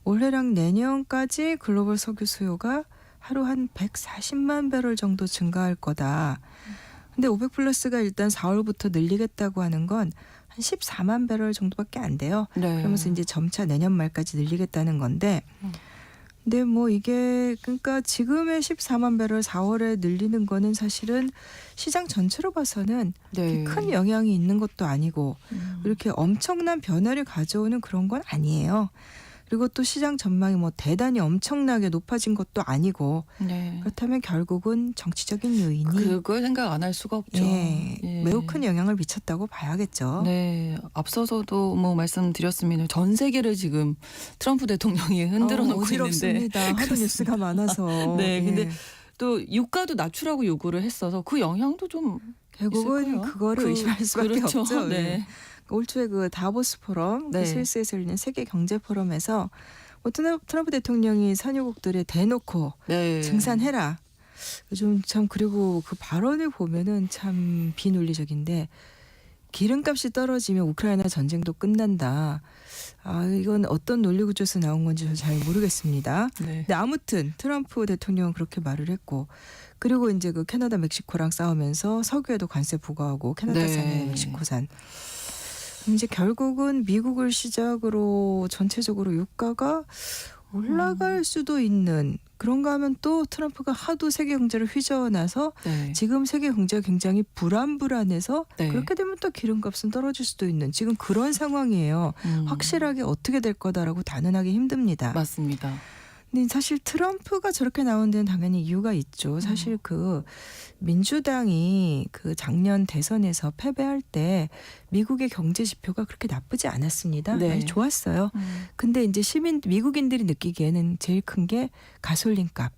올해랑 내년까지 글로벌 석유 수요가 하루 한 140만 배럴 정도 증가할 거다. 근데 오펙 플러스가 일단 4월부터 늘리겠다고 하는 건 한 14만 배럴 정도밖에 안 돼요. 네. 그러면서 이제 점차 내년 말까지 늘리겠다는 건데 근데 뭐 이게 그러니까 지금의 14만 배럴 4월에 늘리는 거는 사실은 시장 전체로 봐서는 네. 큰 영향이 있는 것도 아니고 이렇게 엄청난 변화를 가져오는 그런 건 아니에요. 그리고 또 시장 전망이 뭐 대단히 엄청나게 높아진 것도 아니고 네. 그렇다면 결국은 정치적인 요인이 그걸 생각 안 할 수가 없죠. 예. 매우 큰 영향을 미쳤다고 봐야겠죠. 네, 앞서서도 뭐 말씀드렸으면 전 세계를 지금 트럼프 대통령이 흔들어 놓고 있는데 어지럽습니다. 하도 뉴스가 많아서. 네, 근데 예. 또 유가도 낮추라고 요구를 했어서 그 영향도 좀 결국은 있을 거예요. 그거를 의심할 수밖에 그렇죠. 없죠. 네. 예. 올 초에 그 다보스 포럼, 네. 그 스위스에서 열리는 세계 경제 포럼에서 뭐 트럼프 대통령이 산유국들에 대놓고 네. 증산해라. 좀 참 그리고 그 발언을 보면은 참 비논리적인데 기름값이 떨어지면 우크라이나 전쟁도 끝난다. 아 이건 어떤 논리 구조에서 나온 건지 저 잘 모르겠습니다. 네. 근데 아무튼 트럼프 대통령은 그렇게 말을 했고 그리고 이제 그 캐나다 멕시코랑 싸우면서 석유에도 관세 부과하고 캐나다산에 네. 멕시코산. 이제 결국은 미국을 시작으로 전체적으로 유가가 올라갈 수도 있는 그런가 하면 또 트럼프가 하도 세계 경제를 휘저어놔서 네. 지금 세계 경제가 굉장히 불안해서 네. 그렇게 되면 또 기름값은 떨어질 수도 있는 지금 그런 상황이에요. 확실하게 어떻게 될 거다라고 단언하기 힘듭니다. 맞습니다. 근데 사실 트럼프가 저렇게 나온 데는 당연히 이유가 있죠. 사실 그 민주당이 그 작년 대선에서 패배할 때 미국의 경제 지표가 그렇게 나쁘지 않았습니다. 네. 아주 좋았어요. 근데 이제 미국인들이 느끼기에는 제일 큰 게 가솔린 값,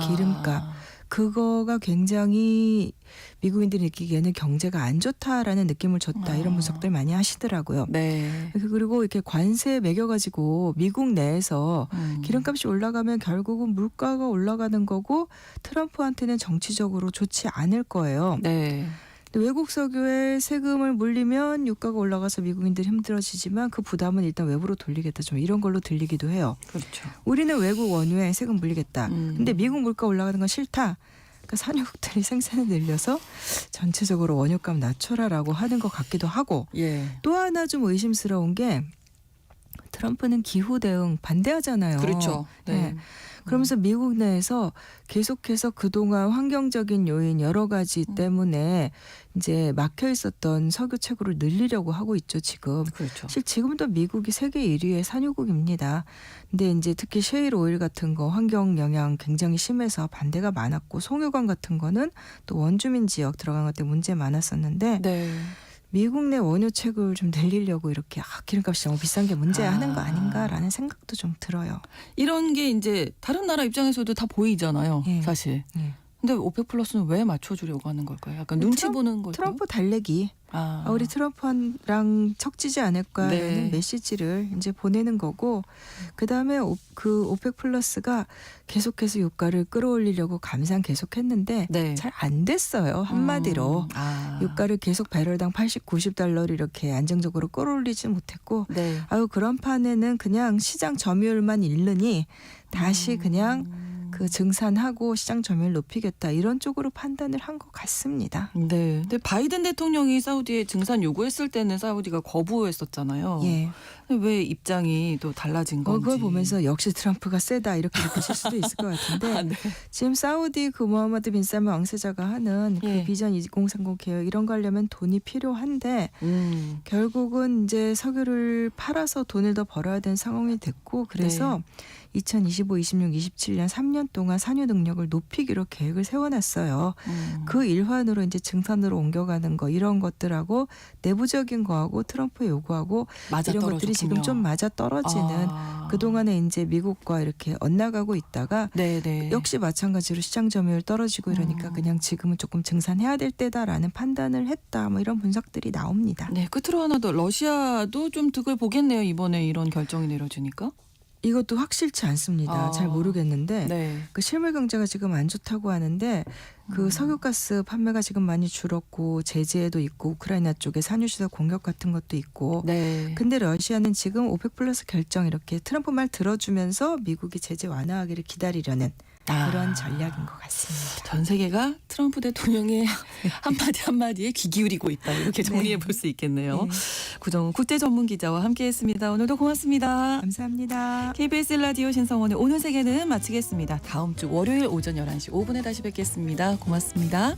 기름값. 그거가 굉장히 미국인들이 느끼기에는 경제가 안 좋다라는 느낌을 줬다. 이런 분석들 많이 하시더라고요. 네. 그리고 이렇게 관세 매겨가지고 미국 내에서 기름값이 올라가면 결국은 물가가 올라가는 거고 트럼프한테는 정치적으로 좋지 않을 거예요. 네. 근데 외국 석유에 세금을 물리면 유가가 올라가서 미국인들이 힘들어지지만 그 부담은 일단 외부로 돌리겠다. 좀 이런 걸로 들리기도 해요. 그렇죠. 우리는 외국 원유에 세금 물리겠다. 근데 미국 물가 올라가는 건 싫다. 그러니까 산유국들이 생산을 늘려서 전체적으로 원유값 낮춰라라고 하는 것 같기도 하고 예. 또 하나 좀 의심스러운 게 트럼프는 기후 대응 반대하잖아요. 그렇죠. 네. 그러면서 미국 내에서 계속해서 그동안 환경적인 요인 여러 가지 때문에 이제 막혀 있었던 석유 채굴을 늘리려고 하고 있죠, 지금. 그렇죠. 사실 지금도 미국이 세계 1위의 산유국입니다. 근데 이제 특히 셰일 오일 같은 거 환경 영향 굉장히 심해서 반대가 많았고 송유관 같은 거는 또 원주민 지역 들어간 것 때문에 문제 많았었는데 네. 미국 내 원유 채굴을 좀 늘리려고 이렇게 기름값이 너무 비싼 게 문제야 하는 거 아닌가라는 생각도 좀 들어요. 이런 게 이제 다른 나라 입장에서도 다 보이잖아요. 예. 사실. 예. 근데 오펙 플러스는 왜 맞춰주려고 하는 걸까요? 약간 눈치 보는 걸까요? 트럼프 달래기. 아. 우리 트럼프랑 척지지 않을까라는 네. 메시지를 이제 보내는 거고 그다음에 그 오펙 플러스가 계속해서 유가를 끌어올리려고 감상 계속했는데 네. 잘 안 됐어요. 한마디로. 유가를 계속 배럴당 80, 90달러를 이렇게 안정적으로 끌어올리지 못했고 네. 그런 판에는 그냥 시장 점유율만 잃느니 다시 그냥 그 증산하고 시장 점유율 높이겠다 이런 쪽으로 판단을 한 것 같습니다. 네. 근데 바이든 대통령이 사우디에 증산 요구했을 때는 사우디가 거부했었잖아요. 예. 왜 입장이 또 달라진 건지. 그걸 보면서 역시 트럼프가 세다 이렇게 느끼실 수도 있을 것 같은데 아, 네. 지금 사우디 그 모하마드 빈 살만 왕세자가 하는 예. 그 비전 2030 계획 이런 거 하려면 돈이 필요한데 결국은 이제 석유를 팔아서 돈을 더 벌어야 되는 상황이 됐고 그래서 2025, 26, 27년 3년 동안 산유 능력을 높이기로 계획을 세워놨어요. 그 일환으로 이제 증산으로 옮겨가는 거 이런 것들하고 내부적인 거하고 트럼프 요구하고 맞아 이런 것들이 지금 좀 맞아 떨어지는 그동안에 이제 미국과 이렇게 엇나가고 있다가 네네. 역시 마찬가지로 시장 점유율 떨어지고 이러니까 그냥 지금은 조금 증산해야 될 때다라는 판단을 했다. 뭐 이런 분석들이 나옵니다. 네, 끝으로 하나 더 러시아도 좀 득을 보겠네요. 이번에 이런 결정이 내려지니까. 이것도 확실치 않습니다. 잘 모르겠는데 네. 그 실물 경제가 지금 안 좋다고 하는데 그 석유가스 판매가 지금 많이 줄었고 제재도 있고 우크라이나 쪽에 산유시설 공격 같은 것도 있고 네. 근데 러시아는 지금 오펙 플러스 결정 이렇게 트럼프 말 들어주면서 미국이 제재 완화하기를 기다리려는 그런 전략인 것 같습니다. 전 세계가 트럼프 대통령의 한마디 한마디에 귀 기울이고 있다. 이렇게 정리해 볼 수 있겠네요. 네. 구정훈 국제전문기자와 함께했습니다. 오늘도 고맙습니다. 감사합니다. KBS 라디오 신성원의 오늘 세계는 마치겠습니다. 다음 주 월요일 오전 11시 5분에 다시 뵙겠습니다. 고맙습니다.